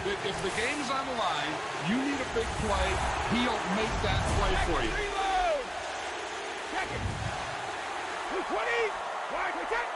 If the game's on the line, you need a big play, he'll make that play for you. Reload! Check it! 220! Wide attack!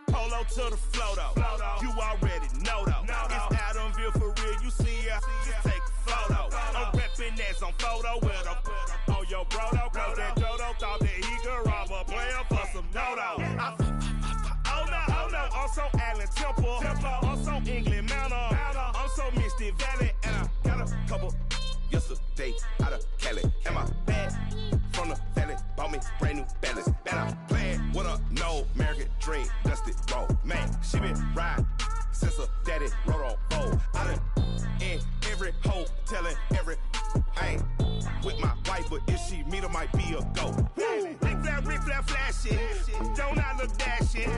Polo to the flow though, you already know though. It's Adamville for real, you see ya, just take a photo. I'm reppin' that's on photo with a on your bro though, cause that Jodo thought that he could rob a player for some no-no. Oh no, I'm so Allen Temple, I'm so England Mountain, I'm so Mystic Valley, and I got a couple yesterday out of Cali. And my bag from the valley bought me brand new balance. And I'm playing with a no American dream, dusty road. Man, she been riding since her daddy rode on bold. I done in every hole, telling every I ain't with my wife, but if she meet her, might be a go. Rick flat flashing, don't I look dashing,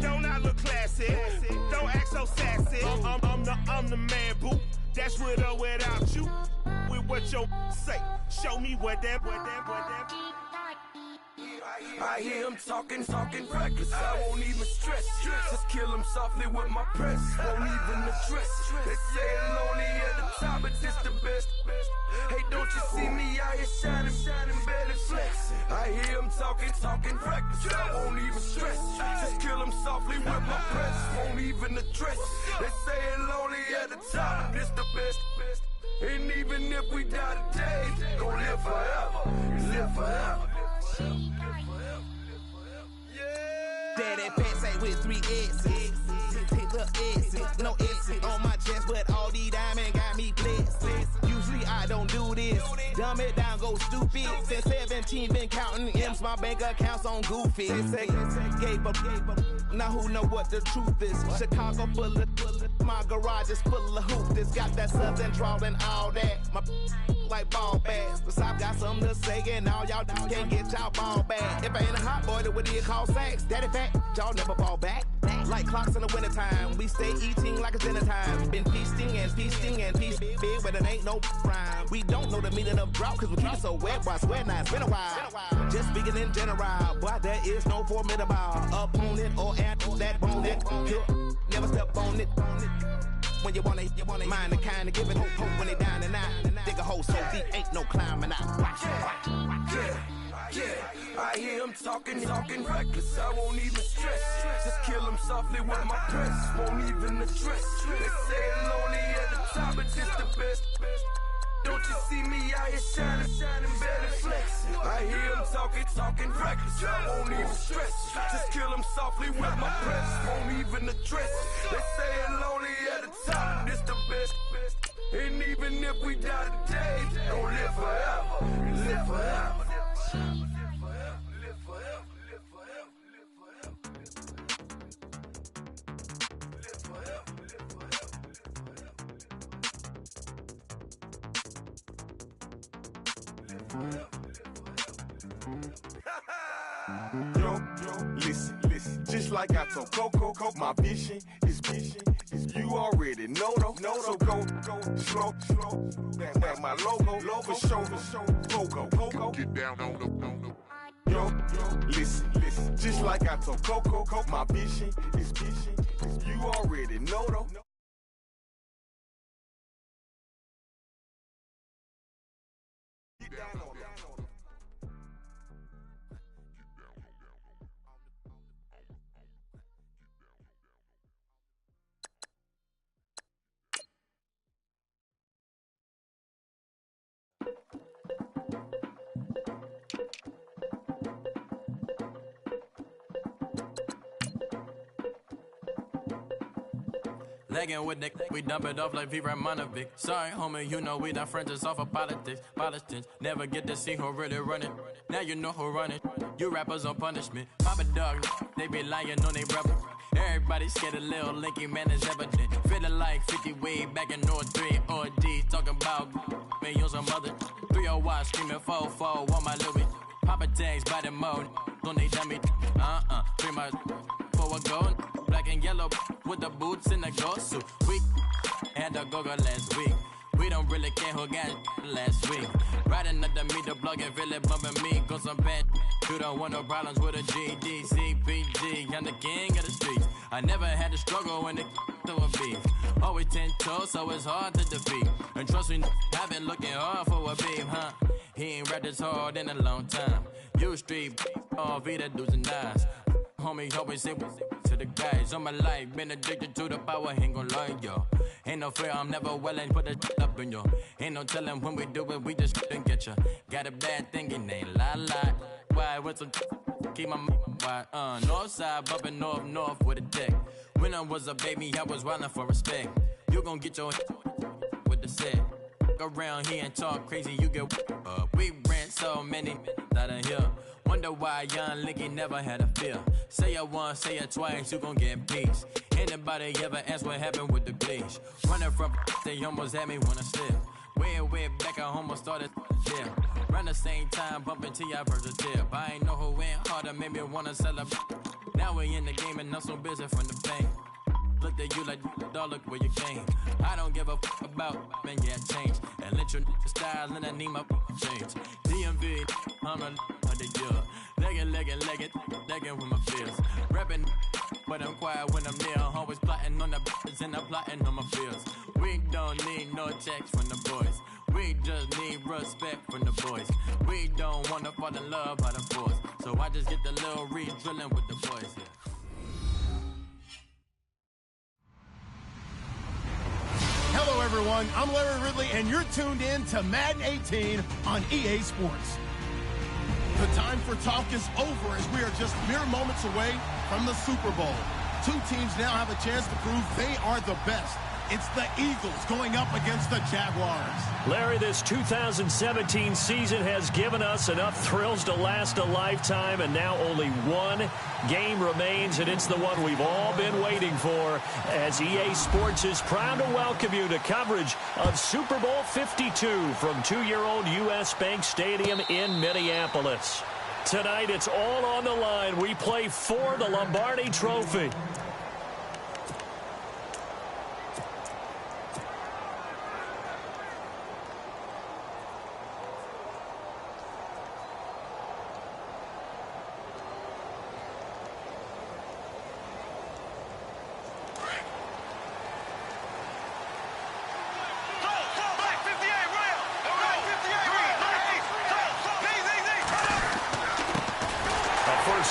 don't I look classy, don't act so sassy. I'm the man, boo. That's with or without you. With what your say, show me what that. I hear him talking reckless. I won't even stress. Just kill him softly with my press. Won't even address. They say it's lonely at the top, but this the best. Hey, don't you see me out here shining, barely flexing? I hear him talking reckless. I won't even stress. Just kill him softly with my press. Won't even address. They say it's lonely at the top, but this the best. And even if we die today, gon' live forever. Live forever. Daddy pants say with 3 S's. Pick the S's, no S's on my chest, but all these diamonds got me blessed. Usually I don't do this. Dumb it down, go stupid. Since 17, been counting M's, my bank accounts on Goofy. Gave up. Now who know what the truth is? Chicago full of my garage is full of hoop. This got that southern drawl and all that. My like ball bags. The South got something to say, and all y'all can't get y'all ball back. If I ain't a hot boy, then what do you call sex? Daddy fat, y'all never ball back. Like clocks in the wintertime, we stay eating like it's dinner time. Been feasting big, but it ain't no rhyme. We don't know the meaning of drought, cause we keep it so wet, boy, I swear now it's been a while. Just speaking in general, boy, there is no formidable opponent or at that bonnet. Never step on it. When you want it, mind the kind of give it hope when they down and out. Dig a hole so deep, ain't no climbing out. Yeah, I hear him talking reckless. I won't even stress. Just kill him softly with my press. Won't even address. They say it's lonely at the top, but this the best. Don't you see me out here shining, barely flexing? I hear him talking reckless. I won't even stress. Just kill him softly with my press. Won't even address. They say it's lonely at the top, this the best. And even if we die today, don't live forever. Live forever. Listen, just like I told Coco, my vision is you already know though. So go slow. That my logo for show. Pogo. Get down on the. Yo, listen. Just like I told Coco, my vision is you already know though. Get down on that. Legging with Nick, we dump it off like V. Ramonovic. Sorry, homie, you know we not friends, it's all for politics. Politics never get to see who really running. Now you know who running. You rappers on punishment. Papa dog, they be lying on they rebel. Everybody scared a little linky, man, is evident. Feeling like 50 way back in 03 or D. Talking about me on some other 301 screaming 4-4 on my Louis. Papa tags by the mode on they dummy. 3 miles for a gold. Black and yellow with the boots and the gold suit. We had the go-go last week. We don't really care who got last week. Riding up the meter, blogging, really bumping me. Go some bad. You don't want no problems with a GD, CPG. I'm the king of the streets. I never had to struggle when it to a beef. Always 10 toes, so it's hard to defeat. And trust me, I've been looking hard for a beef, huh? He ain't rapped this hard in a long time. You street, all Vita dudes and eyes. Homie, always say to the guys on my life. Been addicted to the power, ain't gon' lie, yo. Ain't no fear, I'm never willing, put the up in yo. Ain't no telling when we do it, we just didn't get ya. Got a bad thing, it ain't lie. Why, with some keep my wide, north side, bumping north with a deck. When I was a baby, I was wildin' for respect. You gon' get your with the set. Around here and talk crazy, you get we ran so many out of here. Wonder why young Linky never had a fear. Say it once, say it twice, you gon' get peace. Anybody ever ask what happened with the bleach? Running from they almost had me wanna slip. Way back, I almost started jail. Around the same time, bumping T.I. versus tip. I ain't know who went harder, made me wanna celebrate. Now we in the game and I'm so busy from the bank. Looked at you like, dog, look where you came. I don't give a about, man, yeah, change. And let your style and I need my change. DMV, I'm a the year. Legging with my fears. Rapping, but I'm quiet when I'm near. Always plotting on the bitches and I'm plotting on my fears. We don't need no checks from the boys. We just need respect from the boys. We don't wanna fall in love by the force. So I just get the little re-drilling with the boys, yeah. Hello, everyone. I'm Larry Ridley, and you're tuned in to Madden 18 on EA Sports. The time for talk is over as we are just mere moments away from the Super Bowl. Two teams now have a chance to prove they are the best. It's the Eagles going up against the Jaguars. Larry, this 2017 season has given us enough thrills to last a lifetime, and now only one game remains, and it's the one we've all been waiting for, as EA Sports is proud to welcome you to coverage of Super Bowl 52 from 2-year-old U.S. Bank Stadium in Minneapolis. Tonight, it's all on the line. We play for the Lombardi Trophy.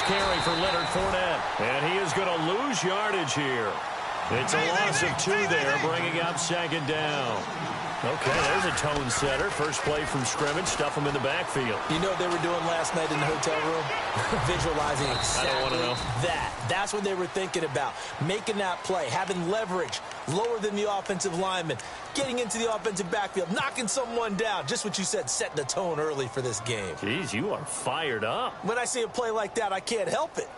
Carry for Leonard Fournette, and he is going to lose yardage here. It's a loss of 2 there, bringing up second down. Okay, there's a tone setter. First play from scrimmage, stuff him in the backfield. You know what they were doing last night in the hotel room? Visualizing exactly I don't want to know. that. That's what they were thinking about. Making that play, having leverage, lower than the offensive lineman, getting into the offensive backfield, knocking someone down. Just what you said, setting the tone early for this game. Jeez, you are fired up. When I see a play like that, I can't help it.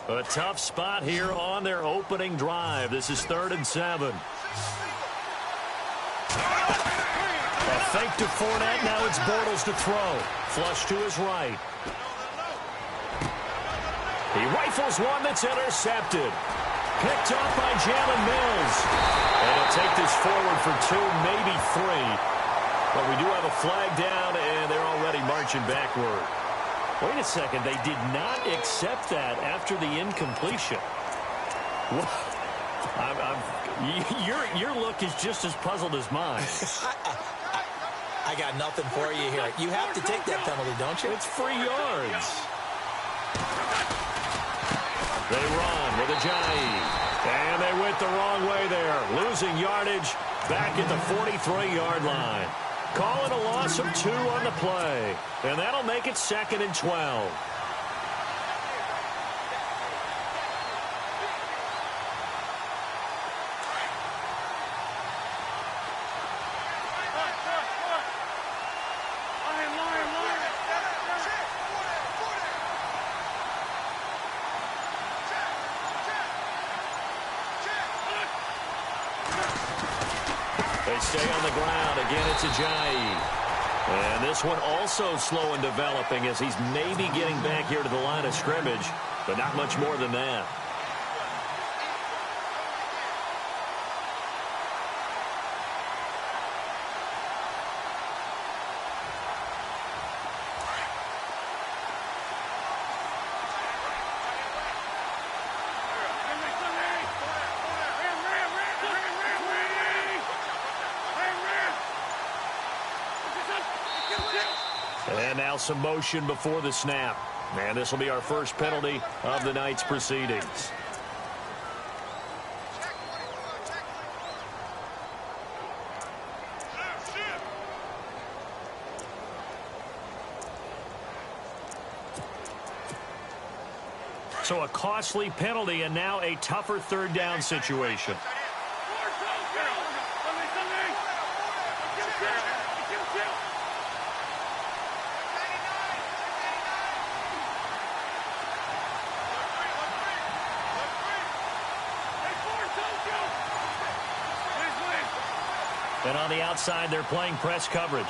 A tough spot here on their opening drive. This is 3rd and 7. A Fake to Fournette. Now it's Bortles to throw. Flush to his right. He rifles one that's intercepted. Picked off by Jalen Mills. And he'll take this forward for 2, maybe 3. But we do have a flag down, and they're already marching backward. Wait a second. They did not accept that after the incompletion. Your look is just as puzzled as mine. I got nothing for you here. You have to take that penalty, don't you? It's free yards. They run with Ajayi. And they went the wrong way there. Losing yardage back at the 43-yard line. Calling a loss of 2 on the play. And that'll make it 2nd and 12. They stay on the ground. Again, it's Ajayi. And this one also slow in developing as he's maybe getting back here to the line of scrimmage, but not much more than that. And now some motion before the snap. And this will be our first penalty of the night's proceedings. So a costly penalty and now a tougher 3rd down situation. And on the outside, they're playing press coverage.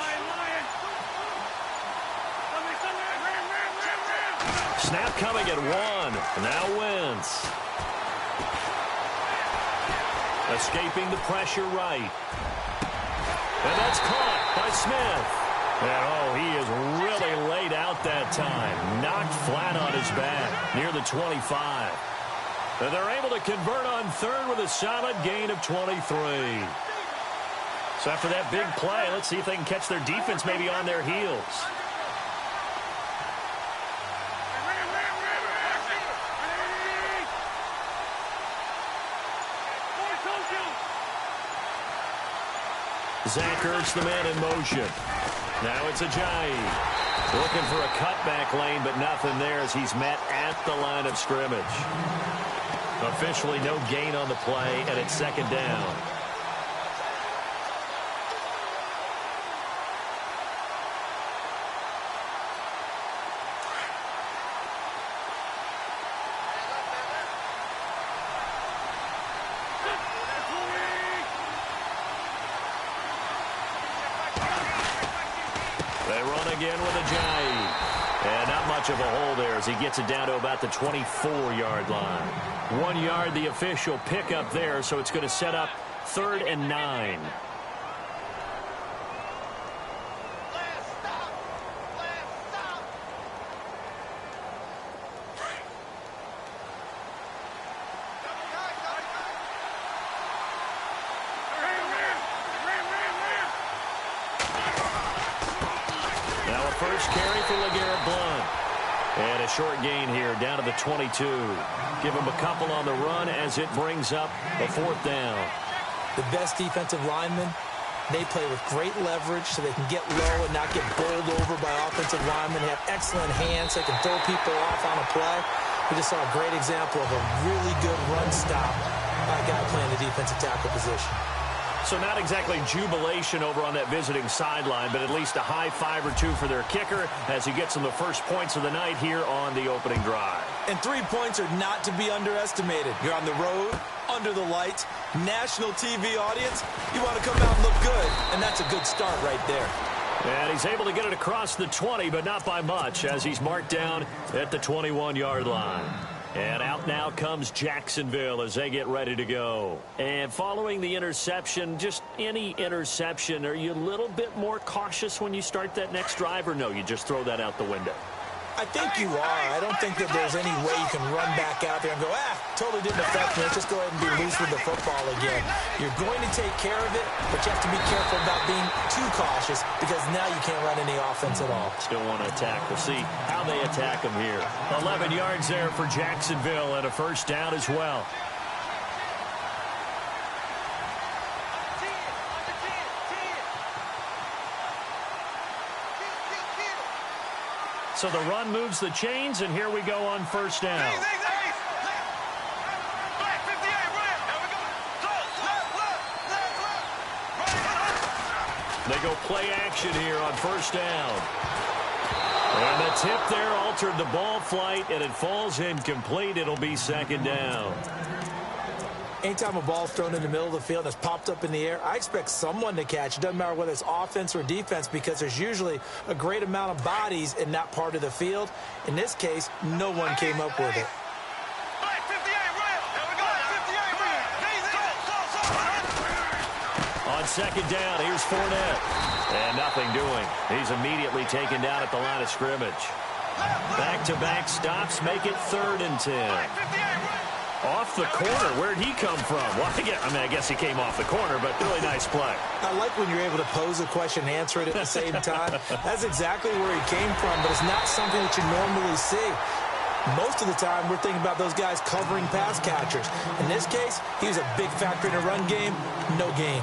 Snap coming at 1. Now Wentz. Escaping the pressure right. And that's caught by Smith. And oh, he is really laid out that time. Knocked flat on his back near the 25. And they're able to convert on 3rd with a solid gain of 23. So after that big play, let's see if they can catch their defense maybe on their heels. Zach Ertz, the man in motion. Now it's Ajayi. Looking for a cutback lane, but nothing there as he's met at the line of scrimmage. Officially no gain on the play, and it's 2nd down. They run again with Ajayi. And not much of a hole there as he gets it down to about the 24-yard line. 1 yard, the official pickup there, so it's going to set up 3rd and 9. First carry for LeGarrette Blount. And a short gain here down to the 22. Give him a couple on the run as it brings up a 4th down. The best defensive linemen, they play with great leverage so they can get low and not get bowled over by offensive linemen. They have excellent hands. They can throw people off on a play. We just saw a great example of a really good run stop by a guy playing the defensive tackle position. So not exactly jubilation over on that visiting sideline, but at least a high five or two for their kicker as he gets them the first points of the night here on the opening drive. And 3 points are not to be underestimated. You're on the road, under the lights, national TV audience. You want to come out and look good, and that's a good start right there. And he's able to get it across the 20, but not by much, as he's marked down at the 21-yard line. And out now comes Jacksonville as they get ready to go. And following the interception, just any interception, are you a little bit more cautious when you start that next drive, or no, you just throw that out the window? I think you are. I don't think that there's any way you can run back out there and go, totally didn't affect me. Let's just go ahead and be loose with the football again. You're going to take care of it, but you have to be careful about being too cautious because now you can't run any offense at all. Still want to attack. We'll see how they attack them here. 11 yards there for Jacksonville and a first down as well. So the run moves the chains, and here we go on first down. They go play action here on first down. And the tip there altered the ball flight, and it falls incomplete. It'll be second down. Anytime a ball's thrown in the middle of the field and it's popped up in the air, I expect someone to catch. It doesn't matter whether it's offense or defense because there's usually a great amount of bodies in that part of the field. In this case, no one came up with it. On second down, here's Fournette. And nothing doing. He's immediately taken down at the line of scrimmage. Back-to-back stops make it 3rd and 10. Off the corner. Where'd he come from? Well, I guess he came off the corner, but really nice play. I like when you're able to pose a question and answer it at the same time. That's exactly where he came from, but it's not something that you normally see. Most of the time, we're thinking about those guys covering pass catchers. In this case, he was a big factor in the run game. No gain.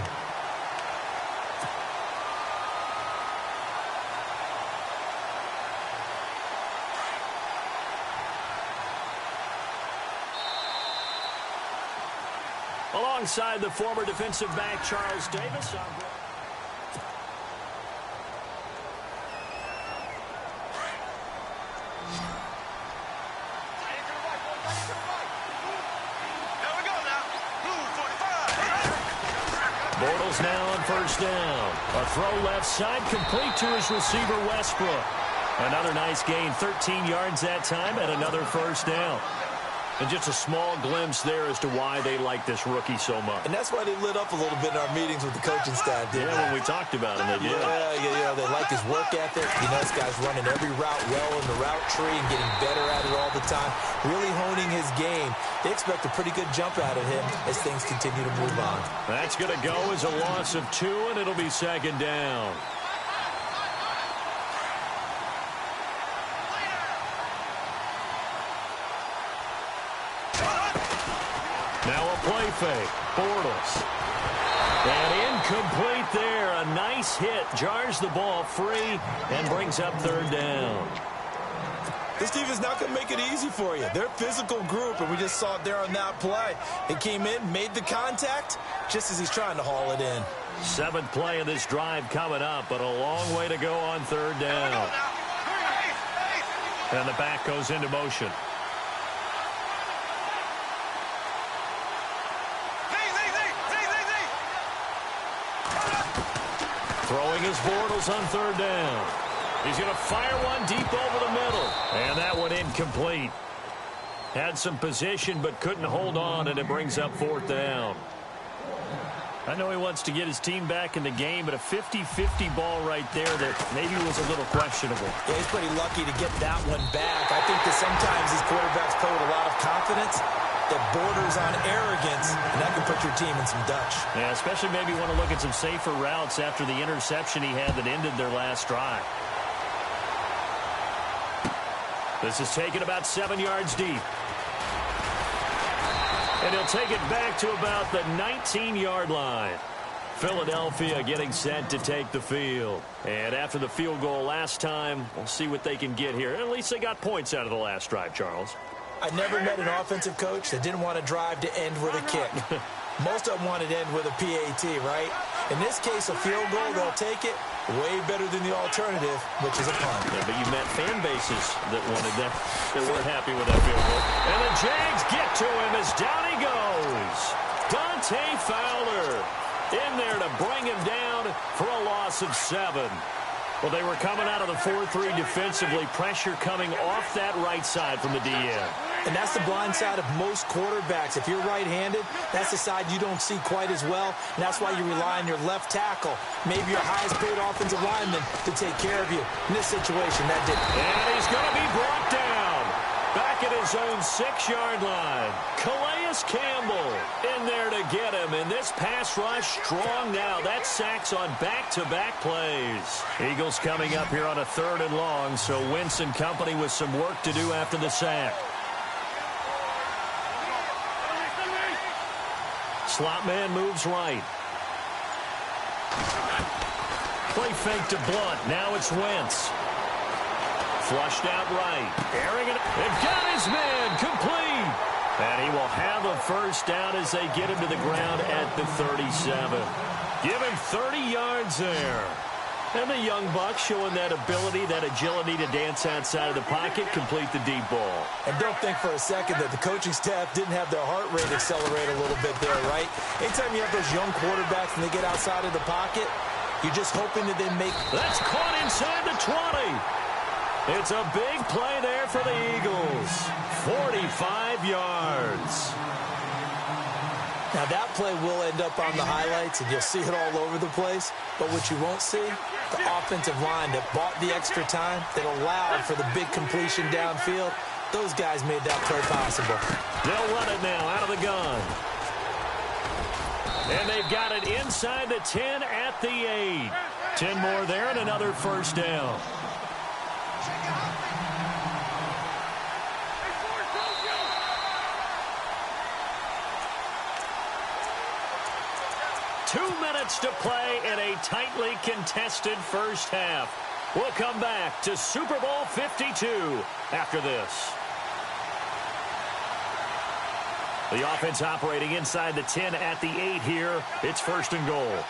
Alongside the former defensive back, Charles Davis. Bortles now on first down. A throw left side, complete to his receiver, Westbrook. Another nice gain, 13 yards that time, and another first down. And just a small glimpse there as to why they like this rookie so much. And that's why they lit up a little bit in our meetings with the coaching staff. When we talked about him, they did. Yeah, they like his work ethic. You know, this guy's running every route well in the route tree and getting better at it all the time. Really honing his game. They expect a pretty good jump out of him as things continue to move on. That's going to go as a loss of 2, and it'll be second down. Now a play fake. Bortles. And incomplete there. A nice hit. Jars the ball free and brings up 3rd down. This defense is not going to make it easy for you. They're a physical group, and we just saw it there on that play. They came in, made the contact, just as he's trying to haul it in. 7th play of this drive coming up, but a long way to go on 3rd down. And the back goes into motion. Throwing his Bortles on 3rd down. He's going to fire one deep over the middle. And that one incomplete. Had some position but couldn't hold on, and it brings up 4th down. I know he wants to get his team back in the game, but a 50-50 ball right there that maybe was a little questionable. Yeah, he's pretty lucky to get that one back. I think that sometimes these quarterbacks play with a lot of confidence that borders on arrogance, and that can put your team in some Dutch. Yeah, especially maybe want to look at some safer routes after the interception he had that ended their last drive. This is taken about 7 yards deep. And he'll take it back to about the 19-yard line. Philadelphia getting set to take the field. And after the field goal last time, we'll see what they can get here. At least they got points out of the last drive, Charles. I never met an offensive coach that didn't want to drive to end with a kick. Most of them want it to end with a PAT, right? In this case, a field goal, they'll take it. Way better than the alternative, which is a punt. Yeah, but you met fan bases that wanted that, that weren't happy with that field goal. And the Jags get to him as down he goes. Dante Fowler in there to bring him down for a loss of 7. Well, they were coming out of the 4-3 defensively. Pressure coming off that right side from the DN. And that's the blind side of most quarterbacks. If you're right-handed, that's the side you don't see quite as well. And that's why you rely on your left tackle, maybe your highest-paid offensive lineman, to take care of you. In this situation, that didn't. And he's going to be brought down. Back at his own 6-yard line. Calais Campbell in there to get him. And this pass rush strong now. That's sacks on back-to-back plays. Eagles coming up here on a 3rd and long, so Wentz and company with some work to do after the sack. Slot man moves right. Play fake to Blunt. Now it's Wentz. Flushed out right. Airing it. They've got his man complete. And he will have a first down as they get him to the ground at the 37. Give him 30 yards there. And the young buck showing that ability, that agility to dance outside of the pocket, complete the deep ball. And don't think for a second that the coaching staff didn't have their heart rate accelerate a little bit there, right? Anytime you have those young quarterbacks and they get outside of the pocket, you're just hoping that they make... That's caught inside the 20. It's a big play there for the Eagles. 45 yards. Now, that play will end up on the highlights, and you'll see it all over the place. But what you won't see, the offensive line that bought the extra time, that allowed for the big completion downfield, those guys made that play possible. They'll run it now out of the gun. And they've got it inside the 10 at the 8. 10 more there and another first down. To play in a tightly contested first half. We'll come back to Super Bowl 52 after this. The offense operating inside the 10 at the 8 here. It's 1st and goal.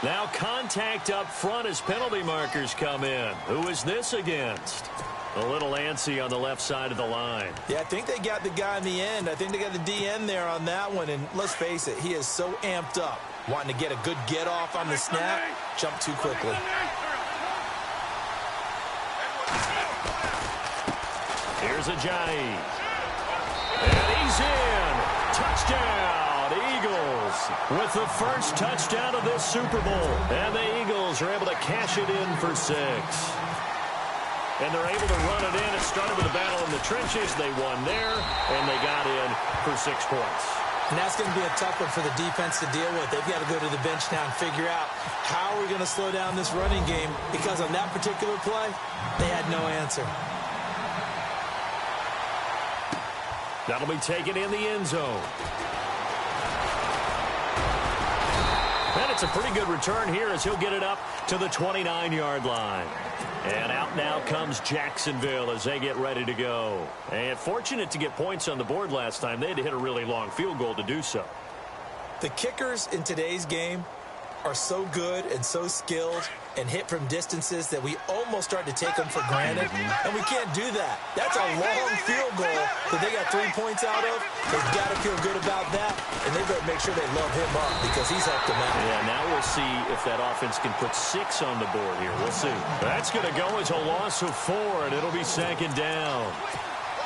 Now contact up front as penalty markers come in. Who is this against? A little antsy on the left side of the line. Yeah, I think they got the guy in the end. I think they got the DN there on that one. And let's face it, he is so amped up, wanting to get a good get-off on the snap, jump too quickly. Here's Ajayi. And he's in. Touchdown, Eagles. With the first touchdown of this Super Bowl. And the Eagles are able to cash it in for 6. And they're able to run it in. It started with a battle in the trenches. They won there, and they got in for 6 points. And that's going to be a tough one for the defense to deal with. They've got to go to the bench now and figure out how are we going to slow down this running game, because on that particular play, they had no answer. That'll be taken in the end zone. And it's a pretty good return here as he'll get it up to the 29-yard line. And out now comes Jacksonville as they get ready to go. And fortunate to get points on the board last time. They had to hit a really long field goal to do so. The kickers in today's game are so good and so skilled and hit from distances that we almost start to take them for granted, and we can't do that. That's a long field goal that they got 3 points out of. They've got to feel good about that, and they better make sure they love him up because he's helped them out. Yeah, now we'll see if that offense can put 6 on the board here. We'll see. That's going to go as a loss of 4, and it'll be 2nd down.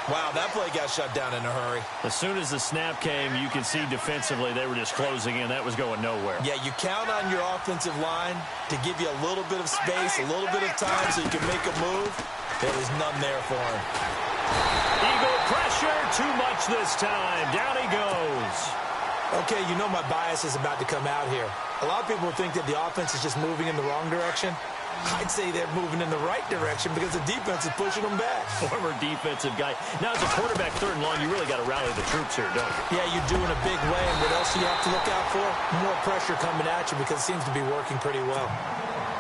Wow, that play got shut down in a hurry. As soon as the snap came, you can see defensively they were just closing in. That was going nowhere. Yeah, you count on your offensive line to give you a little bit of space, a little bit of time so you can make a move. There was none there for him. Eagle pressure, too much this time. Down he goes. Okay, you know my bias is about to come out here. A lot of people think that the offense is just moving in the wrong direction. I'd say they're moving in the right direction because the defense is pushing them back. Former defensive guy. Now, as a quarterback 3rd and long, you really got to rally the troops here, don't you? Yeah, you do in a big way. And what else do you have to look out for? More pressure coming at you because it seems to be working pretty well.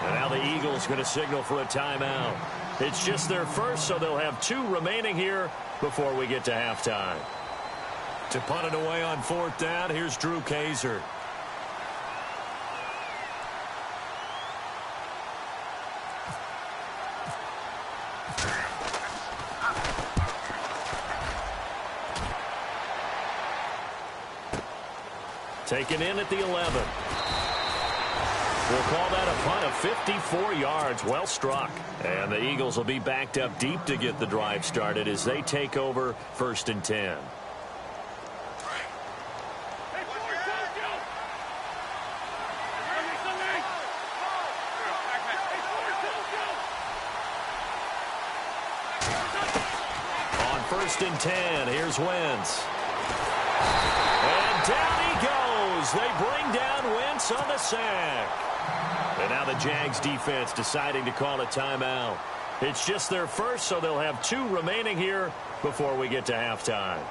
And now the Eagles going to signal for a timeout. It's just their first, so they'll have 2 remaining here before we get to halftime. To punt it away on 4th down, here's Drew Kaiser. Taken in at the 11. We'll call that a punt of 54 yards. Well struck. And the Eagles will be backed up deep to get the drive started as they take over 1st and 10. On 1st and 10, here's Wentz. And down he goes. They bring down Wentz on the sack. And now the Jags defense deciding to call a timeout. It's just their first, so they'll have 2 remaining here before we get to halftime.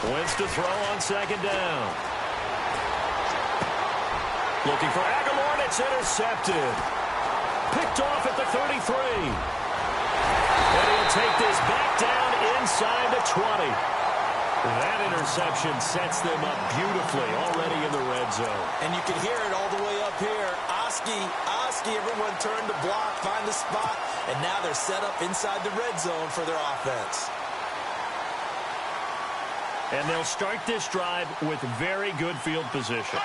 Wentz to throw on 2nd down. Looking for Aguilar, and it's intercepted. Picked off at the 33. And he'll take this back down inside the 20. That interception sets them up beautifully already in the red zone. And you can hear it all the way up here. Oski, everyone turned to block, find the spot, and now they're set up inside the red zone for their offense. And they'll start this drive with very good field position.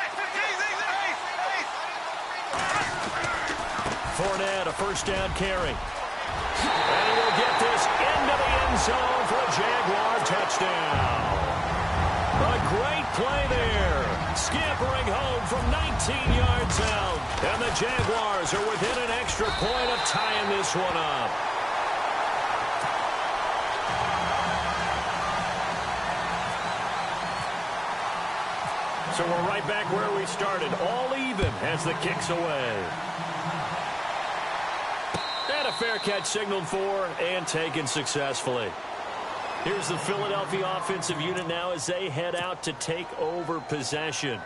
Fournette, a 1st down carry. And he will get this into the end zone for a Jaguar touchdown. A great play there. Scampering home from 19 yards out. And the Jaguars are within an extra point of tying this one up. So we're right back where we started, all even as the kick's away. And a fair catch signaled for and taken successfully. Here's the Philadelphia offensive unit now as they head out to take over possession.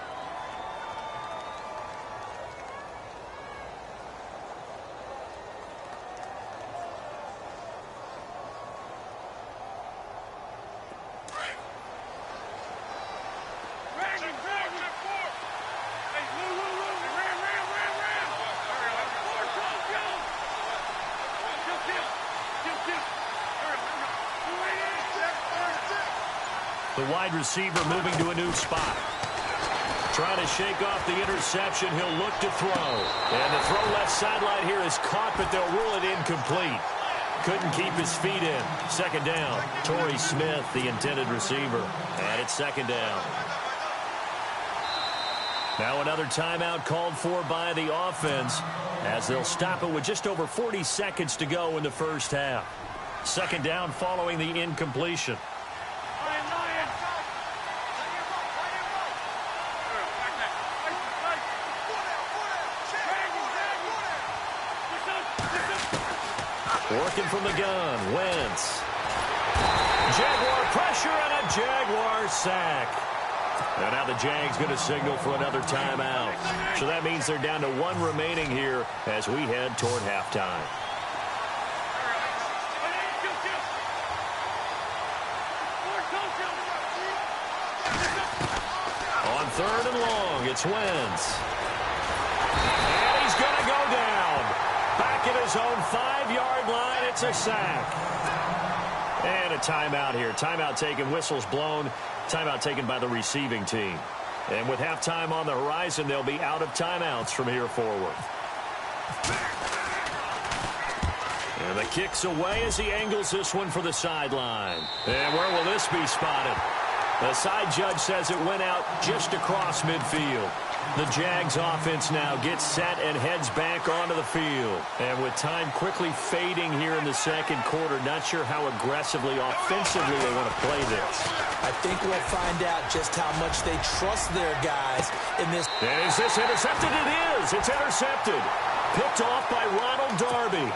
The wide receiver moving to a new spot. Trying to shake off the interception. He'll look to throw. And the throw left sideline here is caught, but they'll rule it incomplete. Couldn't keep his feet in. 2nd down. Torrey Smith, the intended receiver. And it's 2nd down. Now another timeout called for by the offense as they'll stop it with just over 40 seconds to go in the first half. 2nd down following the incompletion. Working from the gun, Wentz. Jaguar pressure and a Jaguar sack. And now the Jags going to signal for another timeout. So that means they're down to 1 remaining here as we head toward halftime. On 3rd and long, it's Wentz. And he's going to go down. Back at his own 5-yard line, it's a sack. And a timeout here. Timeout taken, whistles blown. Timeout taken by the receiving team. And with halftime on the horizon, they'll be out of timeouts from here forward. And the kick's away as he angles this one for the sideline. And where will this be spotted? The side judge says it went out just across midfield. The Jags offense now gets set and heads back onto the field. And with time quickly fading here in the second quarter, not sure how aggressively, offensively they want to play this. I think we'll find out just how much they trust their guys in this. Is this intercepted? It is. It's intercepted. Picked off by Ronald Darby.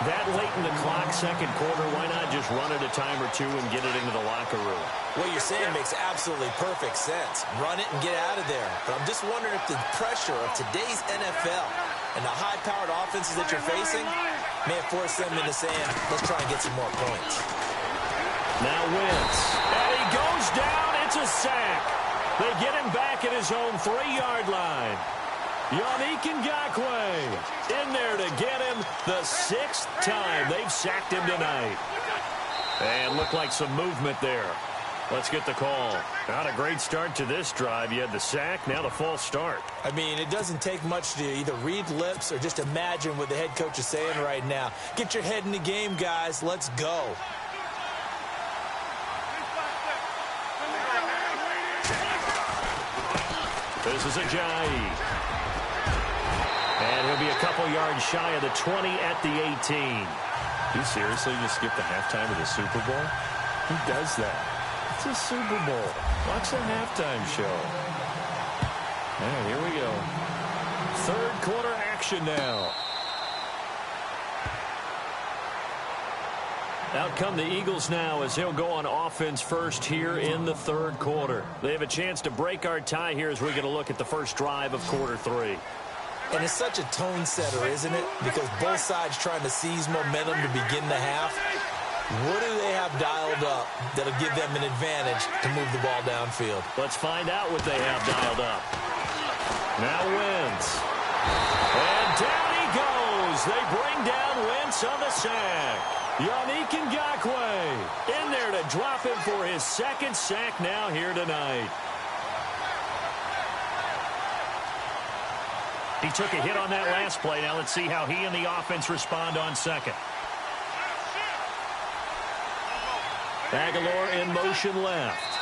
That late in the clock, second quarter, why not just run it a time or two and get it into the locker room? What you're saying makes absolutely perfect sense. Run it and get out of there. But I'm just wondering if the pressure of today's NFL and the high-powered offenses that you're facing may have forced them into saying, let's try and get some more points. Now Wentz. And he goes down. It's a sack. They get him back at his own 3-yard line. Yannick Ngakoue in there to get him the 6th time they've sacked him tonight. And looked like some movement there. Let's get the call. Not a great start to this drive. You had the sack, now the false start. I mean, it doesn't take much to either read lips or just imagine what the head coach is saying right now. Get your head in the game, guys. Let's go. This is Ajayi. And he'll be a couple yards shy of the 20 at the 18. You seriously just skip the halftime of the Super Bowl? Who does that? It's a Super Bowl. Watch the halftime show. All right, here we go. Third quarter action now. Out come the Eagles now as they'll go on offense first here in the third quarter. They have a chance to break our tie here as we get a look at the first drive of quarter 3. And it's such a tone setter, isn't it? Because both sides trying to seize momentum to begin the half. What do they have dialed up that'll give them an advantage to move the ball downfield? Let's find out what they have dialed up. Now Wentz. And down he goes. They bring down Wentz on the sack. Yannick Ngakoue in there to drop him for his 2nd sack now here tonight. He took a hit on that last play. Now let's see how he and the offense respond on second. Aguilar in motion left.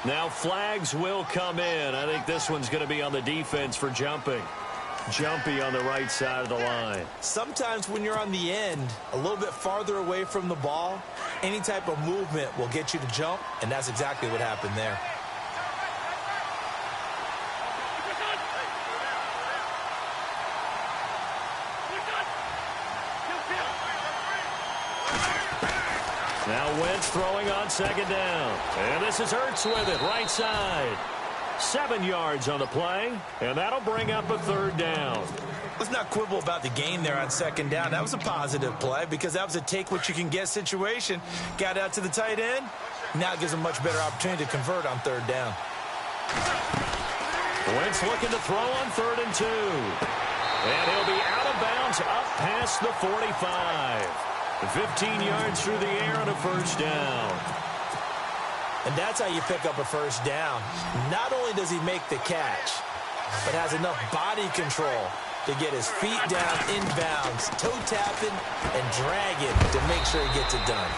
Now flags will come in. I think this one's going to be on the defense for jumping. Jumpy on the right side of the line. Sometimes when you're on the end, a little bit farther away from the ball, any type of movement will get you to jump, and that's exactly what happened there. Now Wentz throwing on second down. And this is Ertz with it, right side. 7 yards on the play, and that'll bring up a 3rd down. Let's not quibble about the gain there on second down. That was a positive play because that was a take-what-you-can-get situation. Got out to the tight end. Now it gives a much better opportunity to convert on 3rd down. Wentz looking to throw on 3rd and 2. And he'll be out of bounds up past the 45. 15 yards through the air on a 1st down. And that's how you pick up a 1st down. Not only does he make the catch, but has enough body control to get his feet down inbounds, toe tapping and dragging to make sure he gets it done.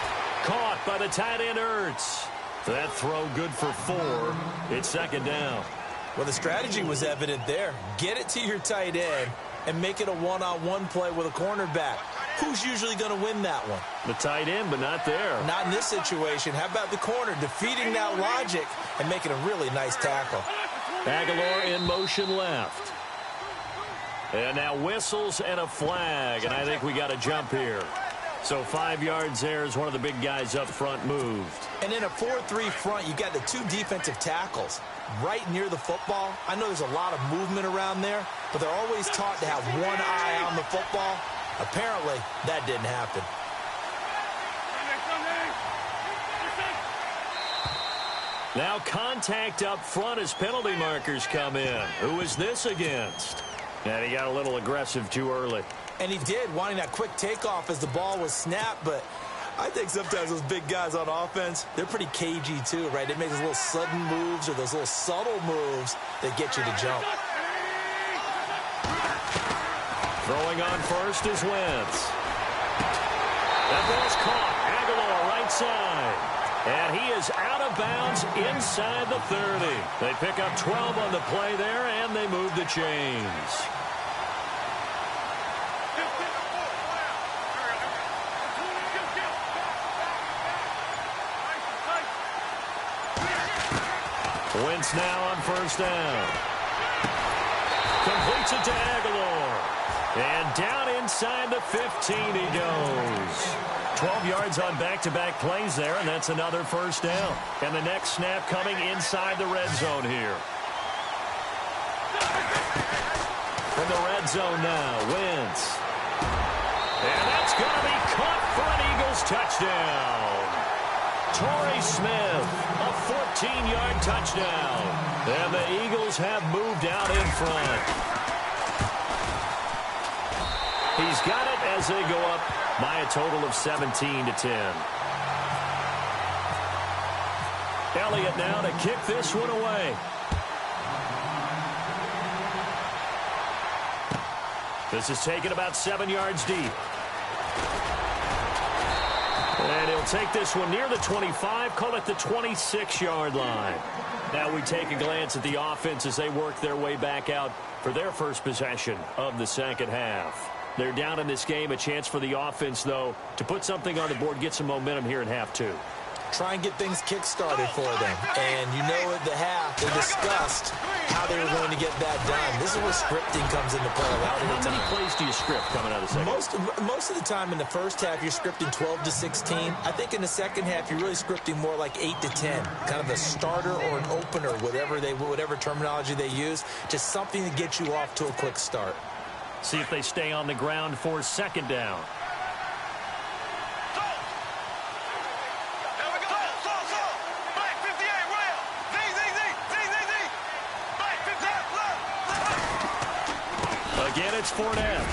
Caught by the tight end Ertz. That throw good for 4. It's 2nd down. Well, the strategy was evident there. Get it to your tight end and make it a one-on-one play with a cornerback. Who's usually going to win that one? The tight end, but not there. Not in this situation. How about the corner defeating that logic and making a really nice tackle? Aguilar in motion left. And now whistles and a flag, and I think we got a jump here. So 5 yards there as one of the big guys up front moved. And in a 4-3 front, you got the 2 defensive tackles right near the football. I know there's a lot of movement around there, but they're always taught to have one eye on the football. Apparently, that didn't happen. Now contact up front as penalty markers come in. Who is this against? And he got a little aggressive too early. And he did, wanting that quick takeoff as the ball was snapped, but I think sometimes those big guys on offense, they're pretty cagey too, right? They make those little sudden moves or those little subtle moves that get you to jump. Throwing on first is Wentz. That ball's caught. Aguilar right side. And he is out of bounds inside the 30. They pick up 12 on the play there, and they move the chains. Wentz now on first down. Completes it to Aguilar. And down inside the 15 he goes. 12 yards on back-to-back plays there, and that's another first down. And the next snap coming inside the red zone here. In the red zone now, Wentz. And that's going to be caught for an Eagles touchdown. Torrey Smith, a 14-yard touchdown. And the Eagles have moved out in front. He's got it as they go up by a total of 17-10. Elliott now to kick this one away. This is taken about 7 yards deep. And he'll take this one near the 25, call it the 26-yard line. Now we take a glance at the offense as they work their way back out for their first possession of the second half. They're down in this game. A chance for the offense, though, to put something on the board, get some momentum here in half two. Try and get things kick-started for them. And you know at the half, they discussed how they were going to get that done. This is where scripting comes into play a lot of the time. How many plays do you script coming out of the second? Most of the time in the first half, you're scripting 12 to 16. I think in the second half, you're really scripting more like 8 to 10. Kind of a starter or an opener, whatever terminology they use. Just something to get you off to a quick start. See if they stay on the ground for second down. Again, it's Fournette.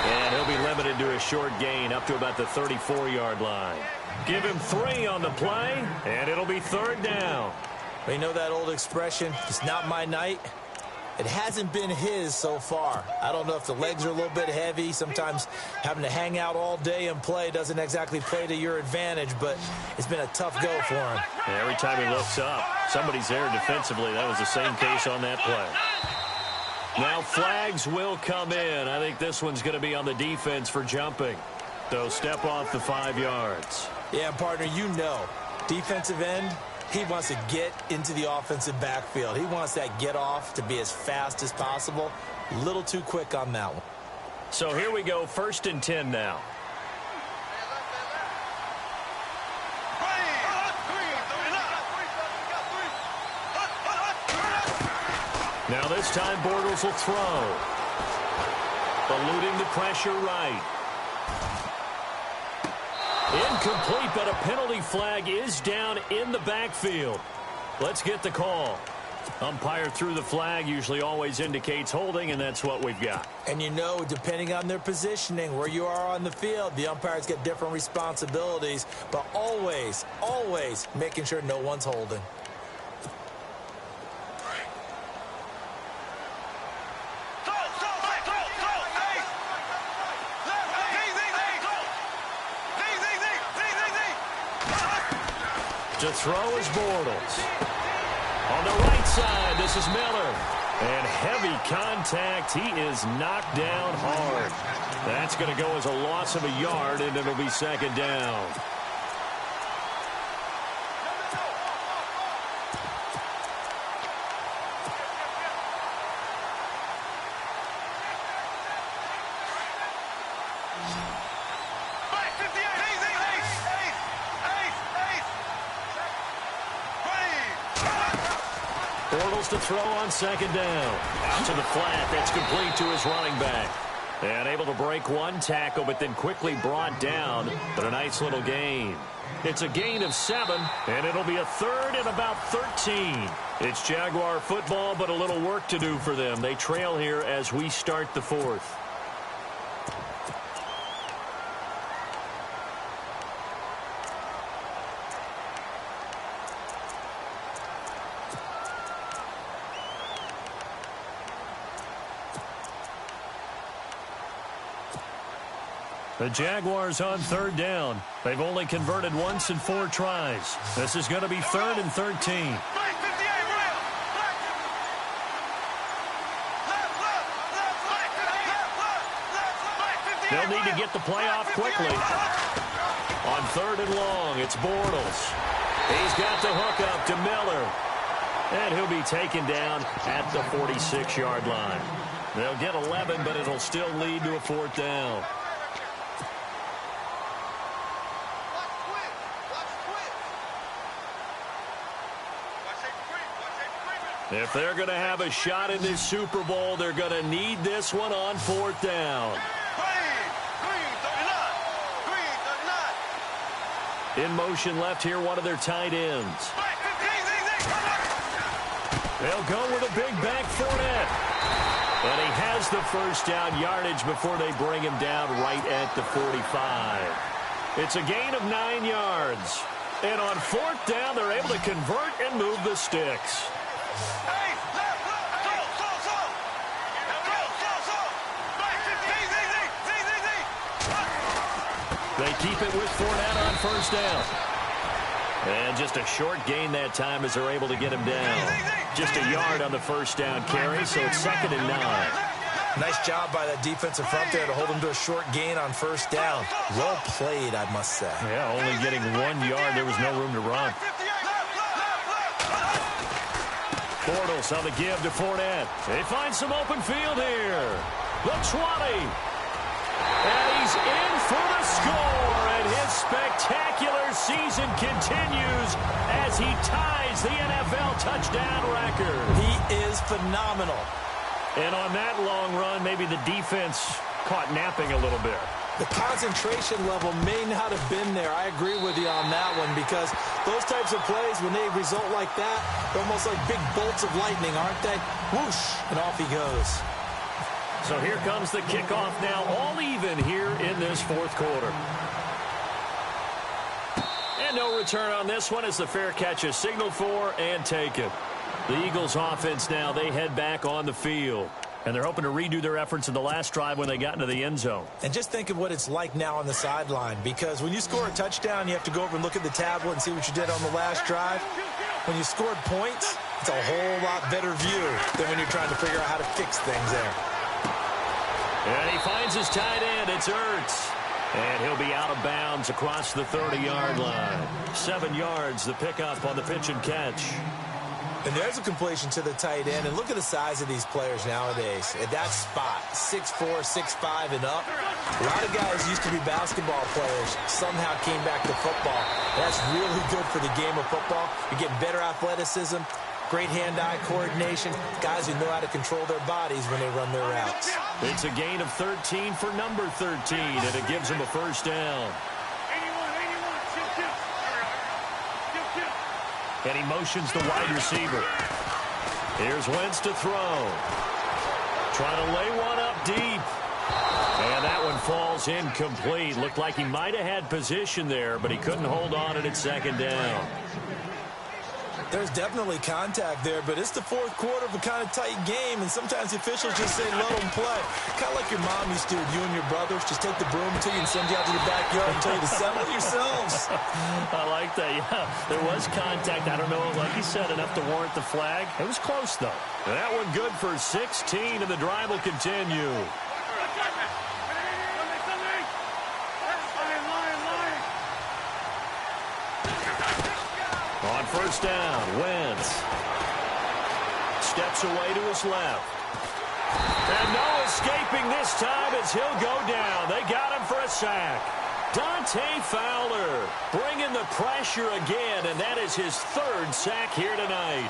And he'll be limited to a short gain up to about the 34-yard line. Give him 3 on the play, and it'll be third down. Well, you know that old expression, it's not my night? It hasn't been his so far. I don't know if the legs are a little bit heavy. Sometimes having to hang out all day and play doesn't exactly play to your advantage, but it's been a tough go for him. And every time he looks up, somebody's there defensively. That was the same case on that play. Now flags will come in. I think this one's going to be on the defense for jumping. So step off the 5 yards. Yeah, partner, you know, defensive end, he wants to get into the offensive backfield. He wants that get off to be as fast as possible. A little too quick on that one. So here we go, 1st and 10 now. Now this time Bortles will throw. Eluding the pressure right. Incomplete, but a penalty flag is down in the backfield. Let's get the call. Umpire threw the flag, usually always indicates holding, and that's what we've got. And you know, depending on their positioning, where you are on the field, the umpires get different responsibilities, but always, always making sure no one's holding. To throw is Bortles. On the right side, this is Miller. And heavy contact. He is knocked down hard. That's going to go as a loss of a yard, and it'll be second down. Bortles to throw on second down. Out to the flat. That's complete to his running back. And able to break one tackle, but then quickly brought down. But a nice little gain. It's a gain of 7, and it'll be a third and about 13. It's Jaguar football, but a little work to do for them. They trail here as we start the 4th. The Jaguars on third down. They've only converted once in 4 tries. This is going to be 3rd and 13. They'll need to get the play off quickly. On 3rd and long, it's Bortles. He's got the hook up to Miller. And he'll be taken down at the 46-yard line. They'll get 11, but it'll still lead to a 4th down. If they're going to have a shot in this Super Bowl, they're going to need this one on 4th down. In motion left here, one of their tight ends. They'll go with a big back Fournette. And he has the first down yardage before they bring him down right at the 45. It's a gain of 9 yards. And on 4th down, they're able to convert and move the sticks. They keep it with Fournette on first down. And just a short gain that time as they're able to get him down. Just a yard on the first down carry, so it's 2nd and 9. Nice job by that defensive front there to hold him to a short gain on first down. Well played, I must say. Yeah, only getting 1 yard. There was no room to run. Bortles on the give to Fournette. They find some open field here. The 20. And he's in for the score, and his spectacular season continues as he ties the NFL touchdown record. He is phenomenal. And on that long run, maybe the defense caught napping a little bit. The concentration level may not have been there. I agree with you on that one, because those types of plays, when they result like that, they're almost like big bolts of lightning, aren't they? Whoosh, and off he goes. So here comes the kickoff now, all even here in this 4th quarter. And no return on this one as the fair catch is signaled for and taken. The Eagles offense now, they head back on the field. And they're hoping to redo their efforts in the last drive when they got into the end zone. And just think of what it's like now on the sideline, because when you score a touchdown, you have to go over and look at the tablet and see what you did on the last drive. When you scored points, it's a whole lot better view than when you're trying to figure out how to fix things there. And he finds his tight end. It's Ertz. And he'll be out of bounds across the 30-yard line. 7 yards, the pickup on the pitch and catch. And there's a completion to the tight end. And look at the size of these players nowadays. At that spot, 6'4", 6'5", and up. A lot of guys used to be basketball players, somehow came back to football. That's really good for the game of football. You're getting better athleticism, great hand-eye coordination, guys who know how to control their bodies when they run their routes. It's a gain of 13 for number 13, and it gives him a first down. And he motions the wide receiver. Here's Wentz to throw. Trying to lay one up deep. And that one falls incomplete. Looked like he might have had position there, but he couldn't hold on and it's 2nd down. There's definitely contact there, but it's the 4th quarter of a kind of tight game, and sometimes the officials just say, let them play. Kind of like your mom used to with you and your brothers. Just take the broom to you and send you out to the backyard and tell you to settle it yourselves. I like that, yeah. There was contact. I don't know, like you said, enough to warrant the flag. It was close, though. That one good for 16, and the drive will continue. On first down, Wentz steps away to his left. And no escaping this time as he'll go down. They got him for a sack. Dante Fowler bringing the pressure again, and that is his 3rd sack here tonight.